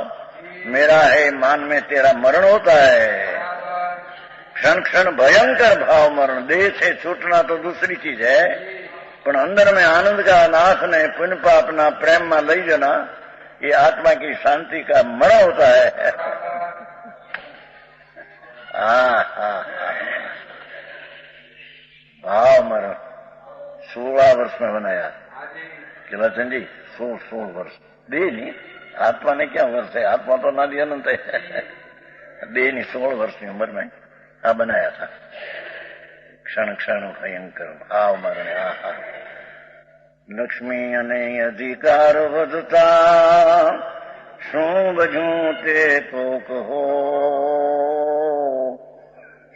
मेरा है, मान में तेरा मरण होता है। क्षण क्षण भयंकर भाव मरण, देह से छूटना तो दूसरी चीज है, पर अंदर में आनंद का नाश ने पुण्य पापना प्रेम में लई जाना, ये आत्मा की शांति का मरण होता है। भाव मरण 16 वर्ष में बनाया किलाचंद जी, 16 वर्ष। देह नहीं, आत्मा ने क्या वर्ष है, आत्मा तो नादी अनंत है। देह नहीं, 16 वर्ष की उम्र में आ बनाया था। क्षण क्षण भयंकर भाव मरण। लक्ष्मी अने अधिकार વધતા શું બજું તે તો કહો।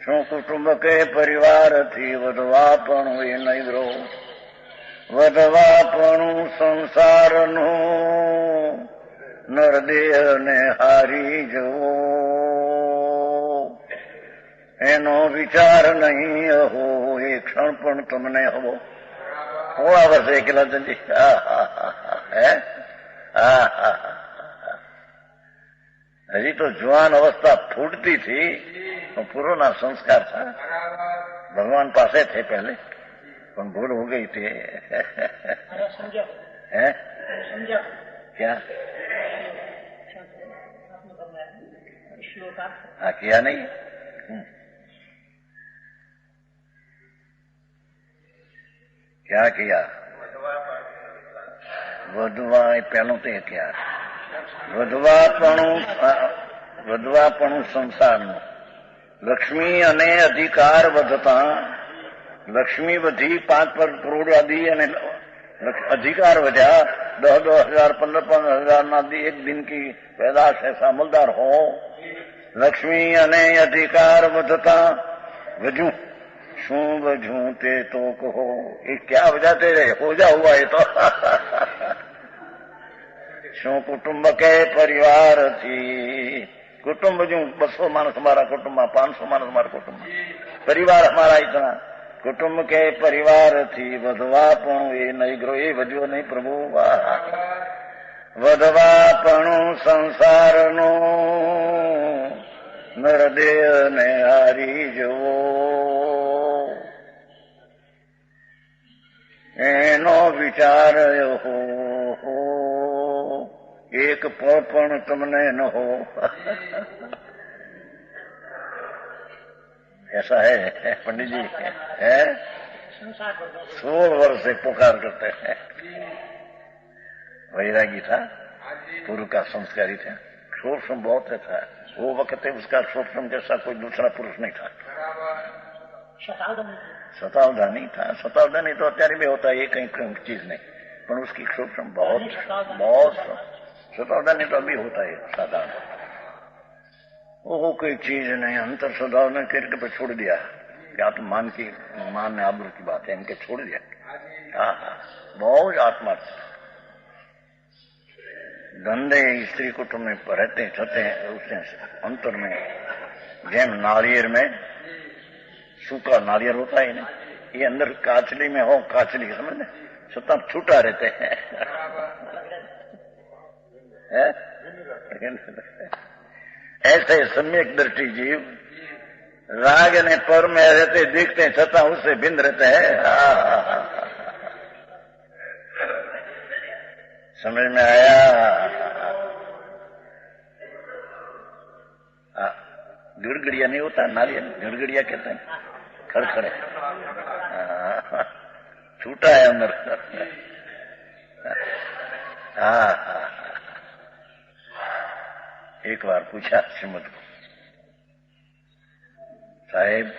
શું કુટુંબ કે પરિવારથી વધવાપણું એ નહીં રહો, વધવાપણું સંસારનું નરદેહને હારી જવો, એનો વિચાર નહીં હો, એ ક્ષણ પણ તમને હવો। 16 वर्ष है किलाचंद जी। हजी तो जुआन अवस्था फूटती थी, तो पूर्वना संस्कार था, भगवान पासे थे पहले, पर भूल हो गई थी। क्या हाँ किया नहीं, क्या किया વધવા એ પહેલું તો क्या વધવાપણું સંસારનું। લક્ષ્મી અને અધિકાર વધતા, લક્ષ્મી વધી 5 કરોડ આદि અને अधिकार વધ્યા 10,000 15,000 ना एक दिन की पैदाश ऐसा मलदार हो। लक्ष्मी अने अधिकार વધતા वजू शू वजू ते तो कहो, ये क्या वजाते रहे, हो जा हुआ है तो। शू कुटुंब के परिवार थी, कुटुंब जो 200 मानस हमारा कुटुंब, 500 मानस हमारा कुटुंब, परिवार हमारा इतना। कुटुंब के परिवार थी વધવાપણું એ નહીં ગ્રો, એ વધ્યો નહીં પ્રભુ। વધવાપણું સંસારનું નરદેહને હારી જવો। विचार हो एक पल तुमने न हो। ऐसा है पंडित जी, है 16 वर्ष से पुकार करते हैं। वैरागी था, पूर्व का संस्कारी था, क्षोभम बहुत था। वो वक्त है उसका क्षोभम जैसा कोई दूसरा पुरुष नहीं था। शतावधानी था। शतावधानी तो અત્યારે भी होता है, ये कहीं चीज नहीं, पर उसकी क्षोभम बहुत शतावधानी तो अभी होता है साधारण। वो कोई चीज नहीं, अंतर शतावधानी करके छोड़ दिया। क्या तो मान ने आबरू की बात है, इनके छोड़ दिया। हाँ हाँ, बहुत आत्मा धंधे स्त्री कुटुंब में रहते छते उसने अंतर में, जेम नारियर में सूखा नारियर होता है ना, ये अंदर काचली में हो, काचली समझ में छता छूटा रहते हैं। ऐसे सम्यक दृष्टि जीव राग ने पर में रहते दिखते छता उससे भिन्न रहते हैं। समझ में आया? गिड़गिड़िया नहीं होता नारियल, गिड़गिड़िया कहते हैं, खड़खड़े छूटा है अंदर। एक बार पूछा श्रीमद को, साहेब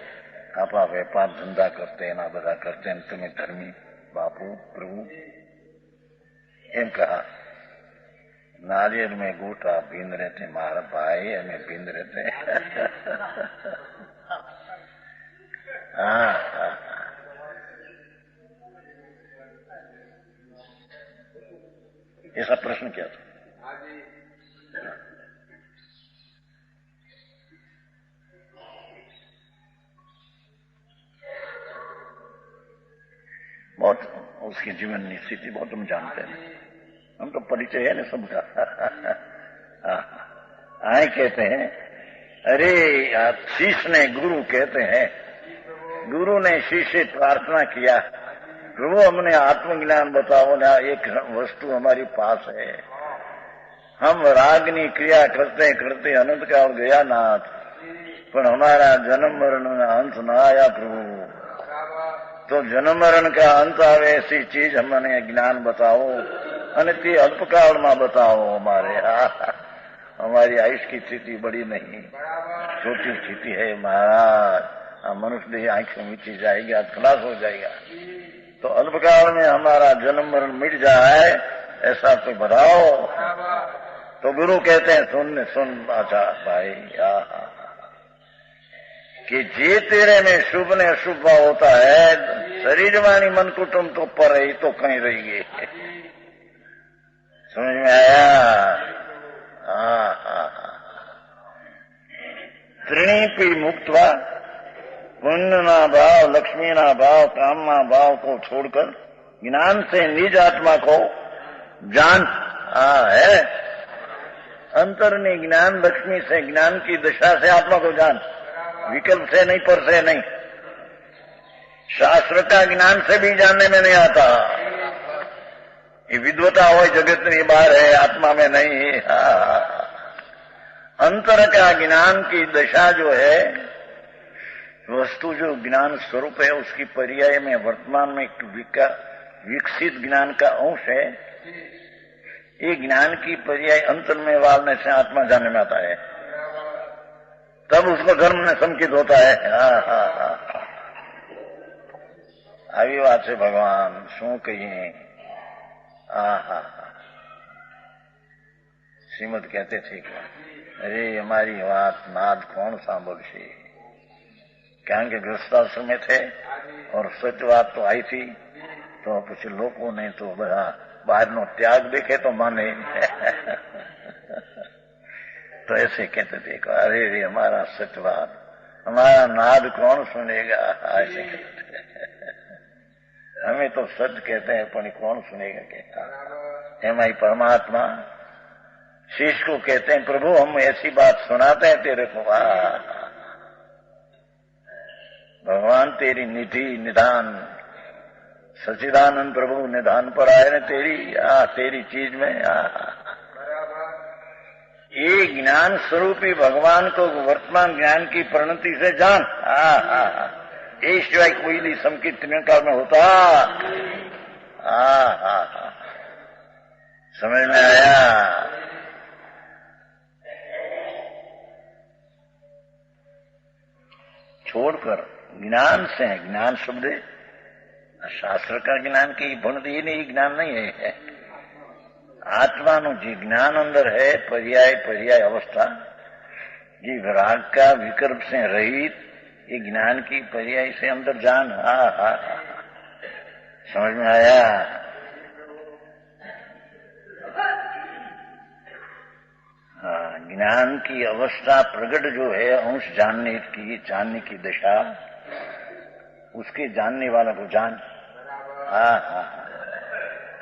आप व्यापार धंधा करते हैं ना, बधा करते हैं, तुम्हें धर्मी बापू प्रभु एम कहा, नारियल में गोटा बींद रहते मारा भाई, हमें बींद रहते। हाँ, ऐसा प्रश्न किया था। बहुत उसकी जीवन स्थिति बहुत हम जानते हैं, हम तो परिचय है ना सबका। आए कहते हैं, अरे शीश ने गुरु कहते हैं, गुरु ने शीश से प्रार्थना किया, प्रभु हमने आत्मज्ञान बताओ ना, एक वस्तु हमारी पास है, हम रागनी क्रिया करते करते अनंत काल गया नाथ, पर हमारा जन्म मरण अंत न आया प्रभु, तो जन्म मरण का अंत आवे ऐसी चीज हमने ज्ञान बताओ, અને તે અલ્પકાળમાં बताओ हमारे। हमारी आयुष की स्थिति बड़ी नहीं, छोटी स्थिति है महाराज, मनुष्य देह आंख से मीची जाएगी, खलास हो जाएगा, तो अल्पकाल में हमारा जन्म मरण मिट जाए ऐसा तो बताओ। तो गुरु कहते हैं सुन अच्छा भाई, कि जे तेरे में शुभ ने अशुभ होता है, शरीर वाणी मन कुटुंब तो पर ही तो कहीं रहेगी। समझ में आया? त्रिणीपी मुक्तवा, पुण्य ना भाव, लक्ष्मी ना भाव, काम ना भाव को छोड़कर ज्ञान से निज आत्मा को जान। है अंतर ने ज्ञान, लक्ष्मी से ज्ञान की दशा से आत्मा को जान, विकल्प से नहीं, पर से नहीं। शास्त्र का ज्ञान से भी जानने में नहीं आता, ये विद्वता हो जगत में बाहर है, आत्मा में नहीं है। अंतर का ज्ञान की दशा जो है, वस्तु जो ज्ञान स्वरूप है उसकी पर्याय में वर्तमान में विकसित ज्ञान का अंश है, ये ज्ञान की पर्याय अंतर में वालने से आत्मा जानने में आता है, तब उसको धर्म में संकित होता है। આવી વાત છે ભગવાન, શું કહીએ। શ્રીમદ कहते थे कि अरे हमारी बात नाद कौन सांभળશે, કારણ કે ગૃહસ્થાશ્રમ में थे और सच बात तो आई थी, तो कुछ लोगों ने तो बड़ा बाहर नो त्याग देखे तो माने। तो ऐसे कहते थे अरे रे हमारा सच बात, हमारा नाद कौन सुनेगा, ऐसे कहते थे। हमें तो सच कहते हैं पर कौन सुनेगा कहता है। माई परमात्मा शिष्य को कहते हैं, प्रभु हम ऐसी बात सुनाते हैं तेरे को, भगवान तेरी निधि निधान सच्चिदानंद प्रभु निधान पर आए न तेरी चीज में ये ज्ञान स्वरूपी भगवान को वर्तमान ज्ञान की परिणति से जान। ये शिवाय कोई नहीं संकित काल में होता। समझ में आया? छोड़कर ज्ञान से है। ज्ञान शब्द शास्त्र का ज्ञान की भणती ही नहीं, ज्ञान नहीं है। आत्माનું જે જ્ઞાન અંદર है पर्याय अवस्था जी विराग का विकल्प से रहित ये ज्ञान की पर्याय से अंदर जान। समझ में आया? ज्ञान की अवस्था प्रगट जो है अंश जानने की दशा, उसके जानने वाला को जान।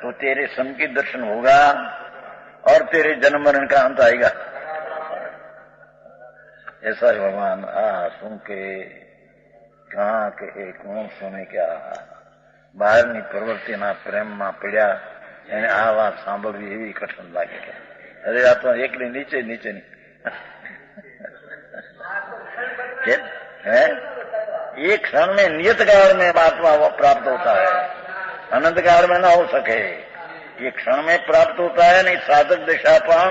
तो तेरे संकित दर्शन होगा और तेरे जन्म मरण का अंत आएगा। ऐसा ही भगवान सुन के कहाँ कहे कौन सुने क्या। બહારની પ્રવૃત્તિના પ્રેમમાં પડ્યા એને આ વાત સાંભળવી એવી કઠિન લાગે કે અરે આ તો એકલી નીચેની है? एक क्षण में नियत काल में आत्मा प्राप्त होता है, अनंत काल में ना हो सके। ये क्षण में प्राप्त होता है, नहीं साधक दशापान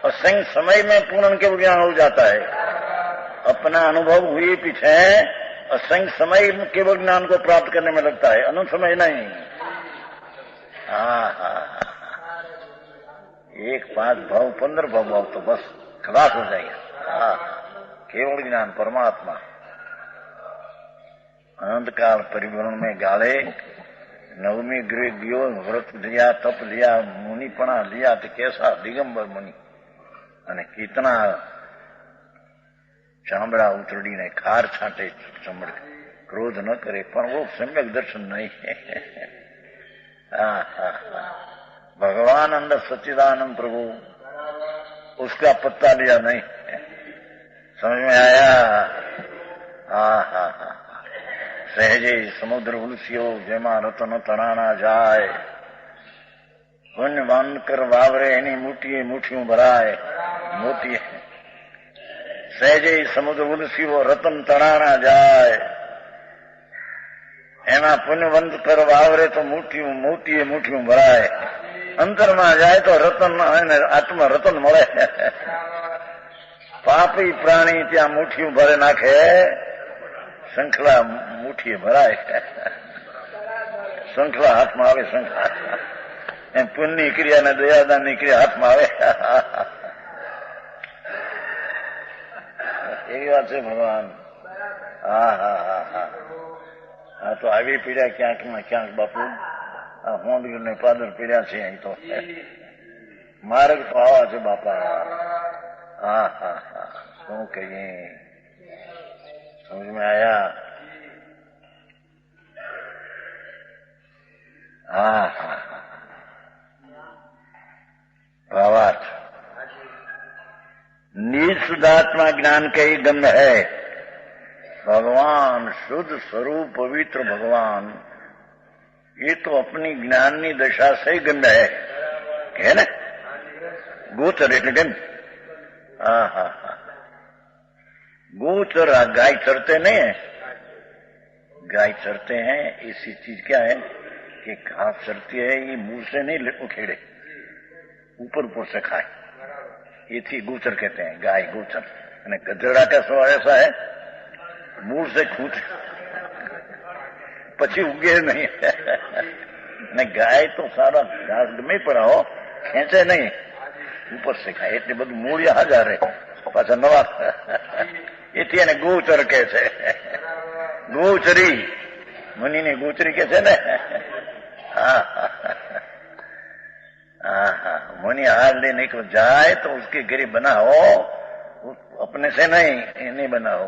और संग समय में पूर्ण के ज्ञान हो जाता है। अपना अनुभव हुए पीछे और संग समय केवल ज्ञान को प्राप्त करने में लगता है, अनंत समय नहीं। एक 5 भाव 15 भाव तो बस खलास हो जाएगा। केवल ज्ञान परमात्मा अनंत काल परिभ्रमण में गाले नवमी गृह गयो, व्रत लिया, तप लिया, मुनिपणा लिया तो कैसा दिगंबर मुनि અને कितना चामड़ा उतरड़ी ने खार छाटे चमड़, क्रोध न करे, पर वो सम्यक दर्शन नहीं है। भगवान अंदर सच्चिदानंद प्रभु, उसका पत्ता लिया नहीं। समझ में आया? सहजे समुद्र उलसियो जेमा रतन तणाना जाए, पुण्य मान कर वावरे एनी मुठिये मुठियों भराए। मोती सहजे समुद्र उलसियो रतन तणाना जाए, एमा पुण्यवंत कर वावरे तो मोतीये मुठियों भराए। अंतर में जाए तो रतन आत्मा रतन मळे। पापी प्राणी त्या मुठियों भरे नाखे, શંખલા મુઠીએ ભરાય, શંખલા હાથમાં આવે, શંખલા એમ પુણ્યની ક્રિયા ને દયાદાનની ક્રિયા હાથમાં આવે। એવી વાત છે ભગવાન। હા તો આવી પીડ્યા ક્યાંક ને ક્યાંક બાપુ, આ હોંડગીર ને પાદર પીડ્યા છે અહીં તો। માર્ગ તો આવા છે બાપા। શું કહીએ? समझ में आया? भावार्थ निज शुद्धात्मा ज्ञान का ही गम्य है। भगवान शुद्ध स्वरूप पवित्र भगवान, ये तो अपनी ज्ञानी दशा से ही गम्य है ना? गोचर એટલે કેમ? गोचर गाय चरते नहीं है, गाय चरते हैं। ऐसी चीज क्या है कि घास चरती है, ये मुंह से नहीं उखेड़े, ऊपर से खाए, ये थी गोचर कहते हैं। गाय गोचर। गधेड़ा का स्वभाव ऐसा है, मुंह से खूंच पची उगे नहीं। गाय तो सारा घास गमे पड़ा हो, खेचे नहीं, ऊपर से खाए। એટલે બધું મૂળિયા હજારે પાછા નવા। એથી એને ગોચર કે છે, ગોચરી મુનિની ગોચરી કે છે ને। मुनि हार ले निकल जाए तो उसके गिरी बनाओ, अपने से नहीं बनाओ,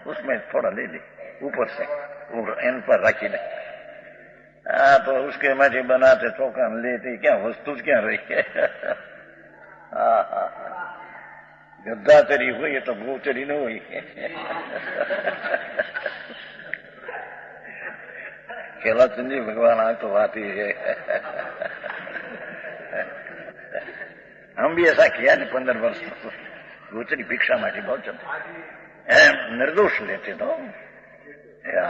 उसमें थोड़ा ले ले ऊपर से, इन पर रखी ले। तो उसके मजे बनाते चौका लेते, क्या वस्तु क्या रही है। गद्दाचरी हुई तो गोचरी न हुई। खेलाचंदी भगवान आ तो बात ही है। हम भी ऐसा किया नहीं 15 वर्ष गोचरी भिक्षा माटी बहुत चलते निर्दोष लेते तो क्या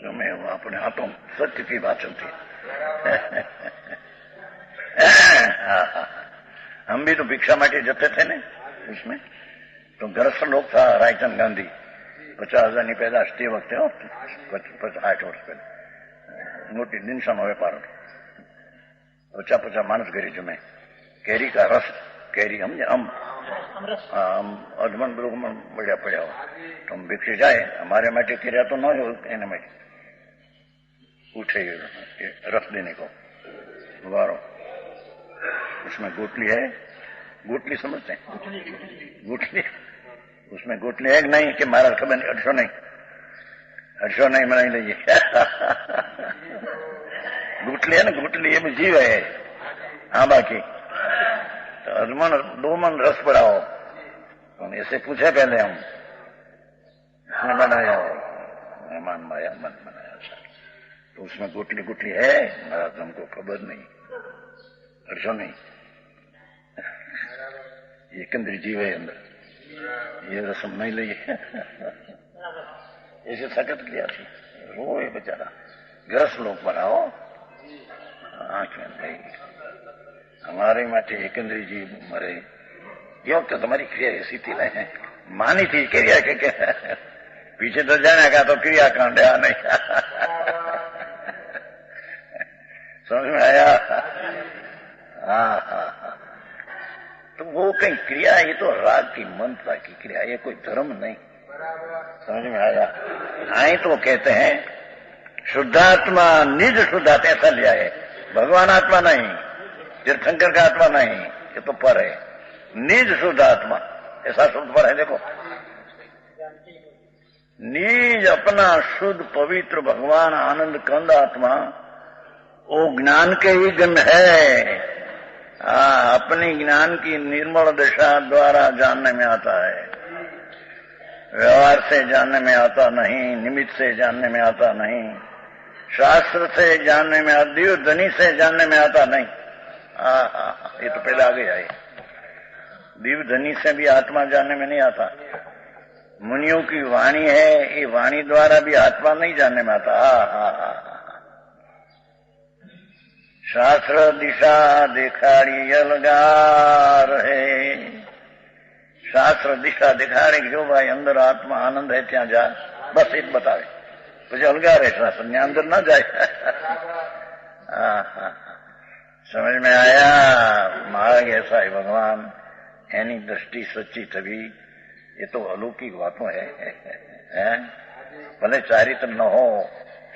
जो मैं अपने हाथों सत्य की बात चलती है। हम भी तो भिक्षा माटी जते थे ने उसमें तो गृहस्थ लोग था रायचंद गांधी 50,000 ની પેદાશ તે વખતે 60 વર્ષ પહેલા મોટી દિનસાનો વેપાર હતો। 50 માણસ ઘરે જમે કેરી કા રસ કેરી સમજે આમ અજમન બધું बढ़िया પડ્યા हो तो हम भिक्षे जाए हमारे माटे કર્યા तो न हो एने में उठे रस देने को वारो उसमें गुटली है गुटली समझते हैं गुटली उसमें गुटली है कि नहीं कि महाराज खबर नहीं 800 नहीं मनाई लीजिए। गुटली है ना गुटली ये भी जीव है। हाँ बाकी तो अजमन 2 मन रस पड़ाओ तो ऐसे पूछे पहले हम बनाया मेहमान माया मन बनाया तो उसमें गुटली गुटली है महाराज हमको खबर नहीं 800 नहीं ये केंद्रीय जीव है अंदर ये रसम नहीं ली। ऐसे सकत किया थी रोए बेचारा ग्रस्त लोग बनाओ आंखें नहीं हमारे माटे एकंद्री जी मरे ये वक्त तुम्हारी क्रिया ऐसी थी नहीं मानी थी क्रिया के पीछे तो जाने का तो क्रिया कांड नहीं समझ में आया। हाँ तो वो कहीं क्रिया ये तो राग की मंत्र की क्रिया ये कोई धर्म नहीं समझ में आया। आई तो कहते हैं शुद्धात्मा निज शुद्धात्मा ऐसा लिया है भगवान आत्मा नहीं तीर्थंकर का आत्मा नहीं ये तो पर है निज शुद्धात्मा ऐसा शब्द पर है देखो निज अपना शुद्ध पवित्र भगवान आनंद कंद आत्मा वो ज्ञान के ही गण है। अपनी ज्ञान की निर्मल दशा द्वारा जानने में आता है व्यवहार से जानने में आता नहीं निमित्त से जानने में आता नहीं शास्त्र से जानने में दिव्य ध्वनि से जानने में आता नहीं। ये तो पहले आगे आए दिव्य ध्वनि से भी आत्मा जानने में नहीं आता मुनियों की वाणी है ये वाणी द्वारा भी आत्मा नहीं जानने में आता। शास्त्र दिशा दिखाड़ी अलगार है शास्त्र दिशा दिखाड़े जो भाई अंदर आत्मा आनंद है त्या जा बस एक बतावे પછી अलगार है शास्त्र ने अंदर न जाए। समझ में आया मार्ग ऐसा है भगवान एनी दृष्टि सच्ची तभी ये तो अलौकिक बातों है भले चारित्र न हो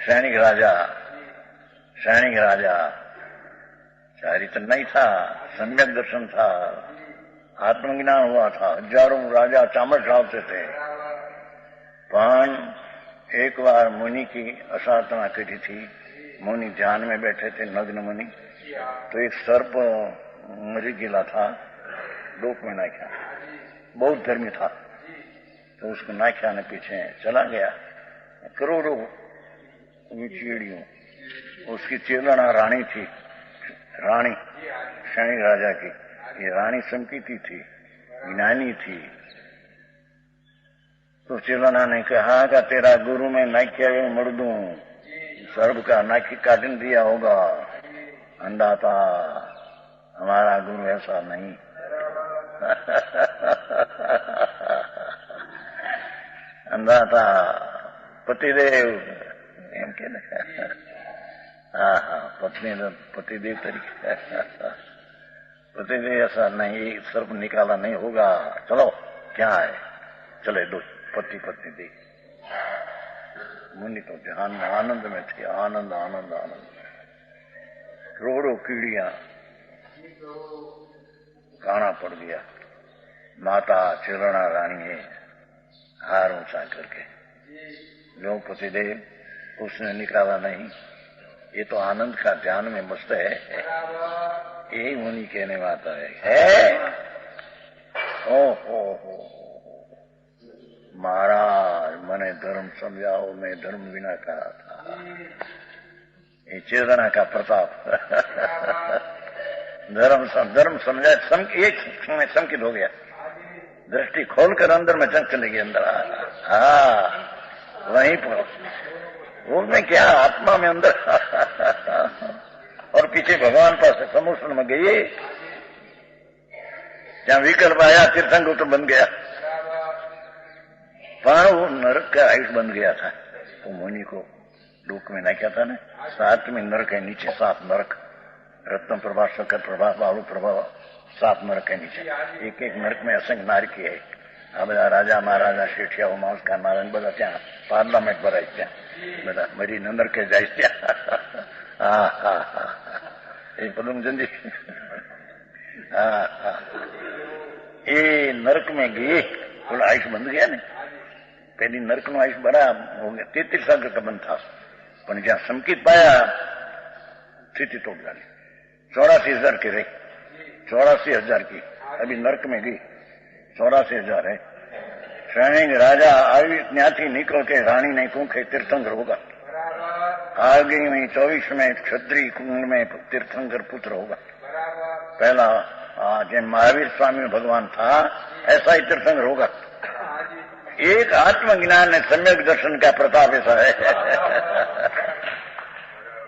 सैनिक राजा चारित्र नहीं था सम्यक दर्शन था आत्मज्ञान हुआ था हजारों राजा चामर चढ़ाते थे पण एक बार मुनि की असाधना करी थी मुनि ध्यान में बैठे थे नग्न मुनि तो एक सर्प मरी गिला था डोक में नाख्या बहुत धर्मी था तो उसको नाख्या ने पीछे चला गया करोड़ों चिड़ियों उसकी चेलना रानी थी रानी सैनिक राजा की ये रानी संकीती थी ज्ञानी थी तो चेलना ने कहा कि तेरा गुरु में नाख्या मर दूं सर्व का नाखी काटन दिया होगा अंधा था हमारा गुरु ऐसा नहीं। अंधा था पतिदेव एम के पतिदेव तरीके पतिदेव ऐसा नहीं सर्प निकाला नहीं होगा चलो क्या है चले दो पति पत्नी देख मुनि तो ध्यान में आनंद में थे आनंद आनंद आनंद करोड़ों कीड़ियां काना पड़ गया माता चिरणा रानी है हार ऊंचा करके जो पतिदेव उसने निकाला नहीं ये तो आनंद का ध्यान में मस्त है यही मुनि कहने में आता है? ओहो महाराज मैंने धर्म समझाओ, मैं धर्म बिना कहा था। ये चेतना का प्रताप। धर्म समझा, एक समय संकित हो गया, दृष्टि खोलकर अंदर में चंक चली गई अंदर। हाँ वहीं पर उसमें क्या आत्मा में अंदर और पीछे भगवान पास समुद्र में गई, जहां विकल्प आया तीर्थंकर तो बन गया, पर वो नरक का आयुष बन गया था। वो मुनि को दुख में नहीं कहता ना, 7 में नरक है नीचे, 7 नरक, रत्न प्रभा, शकर प्रभा, बालू प्रभा, 7 नरक है नीचे। एक एक नरक में असंख्य नारकी है। આ બધા રાજા મહારાજા શેઠિયાઓ માઉસ ખાન મહારાજ બધા ત્યાં પાર્લામેન્ટ ભરાય, ત્યાં બધા મરી નંદર કે જાય ત્યાં। એ પદમચંદી એ નરક में गए, बोला आयुष बंद गया ने, पहली नरक નું आयुष बड़ा हो गया, 33 साल का बंद था, पर जहां संकित पाया स्थिति तोड़ डाली। 84,000 की रही, 84,000 की अभी नरक में गई, 84,000 है। श्रेणी राजा आयु न्याथी निकल के रानी ने कुंखे तीर्थंकर होगा, आगे में 24 में क्षत्रिय कुंड में तीर्थंकर पुत्र होगा। पहला जैन महावीर स्वामी भगवान था, ऐसा ही तीर्थंकर होगा। एक आत्मज्ञान ने सम्यक दर्शन का प्रताप ऐसा है।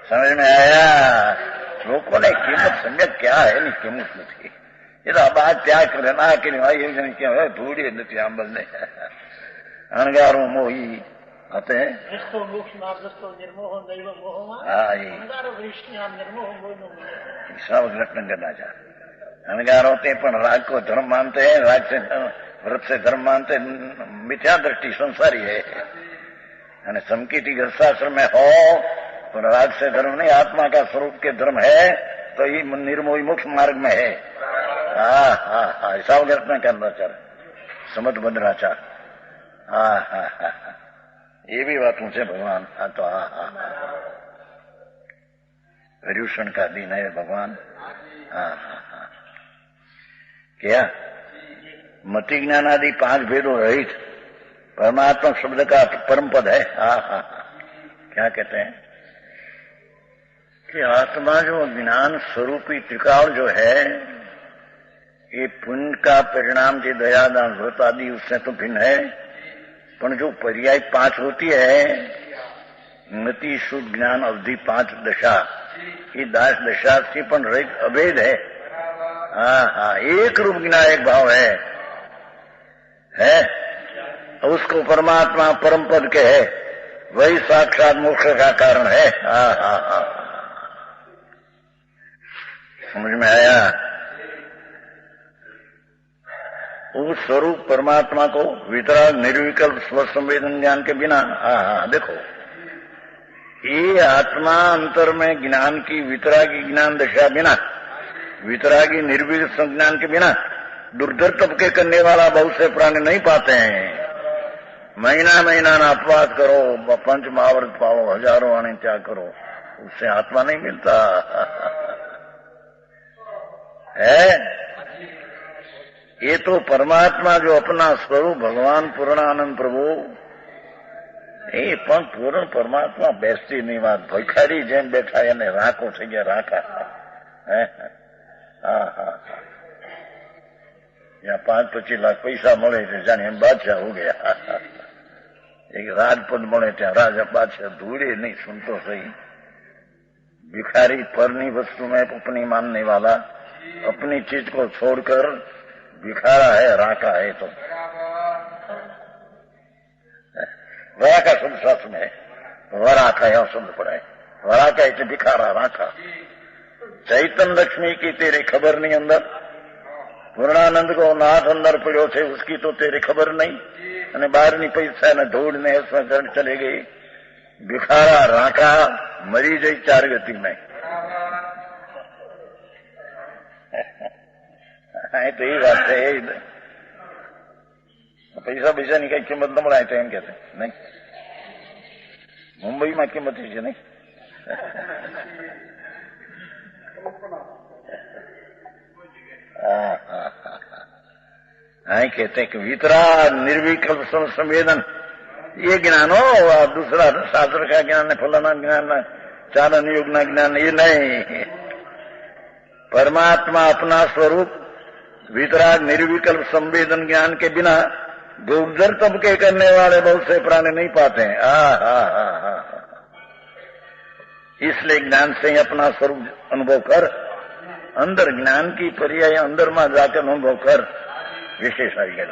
समझ में आया? लोगों ने कीमत सम्यक क्या है, नहीं कीमत नहीं। ये तो बात त्याग करे ना कि नहीं क्या है, थोड़ी नहीं आंबल ने अणगारों मोही आते हैं। सब घटन करना चाहते, अणगार होते हैं पर राग को धर्म मानते हैं, राग से व्रत से धर्म मानते हैं, मिथ्या दृष्टि संसारी है। यानी समकीटी गृहस्थाश्रम में हो पर राग से धर्म नहीं, आत्मा का स्वरूप के धर्म है तो ये निर्मोही मोक्ष मार्ग में है। ऐसा घटना करना चाह समझ बंधनाचार। ये भी बात मुझे भगवान तो पर्यूषण का दिन है भगवान। क्या मति ज्ञान आदि 5 भेदों रहित परमात्मा शब्द का परम पद है। क्या कहते हैं कि आत्मा जो ज्ञान स्वरूपी त्रिकाल जो है, ये पुण्य का परिणाम जो दया दान व्रत आदि उससे तो भिन्न है, पर जो पर्याय 5 होती है, मति शुद्ध ज्ञान अवधि 5 दशा, ये 10 दशा से पण रहित अभेद है। एक रूप ज्ञान एक भाव है उसको परमात्मा परम पद के है, वही साक्षात मोक्ष का कारण है। समझ में आया? उस स्वरूप परमात्मा को वितराग निर्विकल्प स्वसंवेदन ज्ञान के बिना, देखो ये आत्मा अंतर में ज्ञान की वितरागी ज्ञान दशा बिना, वितरागी निर्विकल्प संज्ञान के बिना दुर्धर तबके करने वाला बहुत से प्राणी नहीं पाते हैं। महीना ना अपवाद करो, 5 महाव्रत पाओ, हजारों आने त्याग करो, उससे आत्मा नहीं मिलता है। ये तो परमात्मा जो अपना स्वरूप भगवान पूर्णानंद प्रभु, ये पण पूर्ण परमात्मा बेसती नहीं बात, भैखारी जेम बैठा એને राखो થઈ ગયા राखा। या 5-25 लाख पैसा મળે છે જાણે એમ બાદશાહ हो गया। एक राजपद મળે ત્યાં राजा बादशाह धूड़े नहीं, सुनतो सही। भिखारी परनी वस्तु में अपनी मानने वाला, अपनी चीज को छोड़कर भिखारा है, राका है। तो वराका शब्द शास्त्र में है, वराका यहां शब्द पड़ा है। वराका इसे भिखारा, राका। चैतन्य लक्ष्मी की तेरी खबर नहीं अंदर, पूर्णानंद को नाथ अंदर पड़ो थे उसकी तो तेरी खबर नहीं, અને બહારની પૈસા ને ધૂળ ને ऐसा चले गई। भिखारा राका मरी गई 4 गति में। तो ये बात है, पैसा ની કઈ કિંમત ન મળે તો એમ કે નહીં, મુંબઈમાં કિંમત છે નહીં। आई कहते हैं कि वितराग निर्विकल्प संवेदन, ये ज्ञान हो, और दूसरा शास्त्र का ज्ञान है, फलाना ज्ञान है, चारण युग ना ज्ञान, ये नहीं। परमात्मा अपना स्वरूप वितराग निर्विकल्प संवेदन ज्ञान के बिना गुर्जर तबके करने वाले बहुत से प्राणी नहीं पाते हैं। इसलिए ज्ञान से ही अपना स्वरूप अनुभव कर, अंदर ज्ञान की पर्याय अंदर में जाकर अनुभव कर, विशेष आएगा।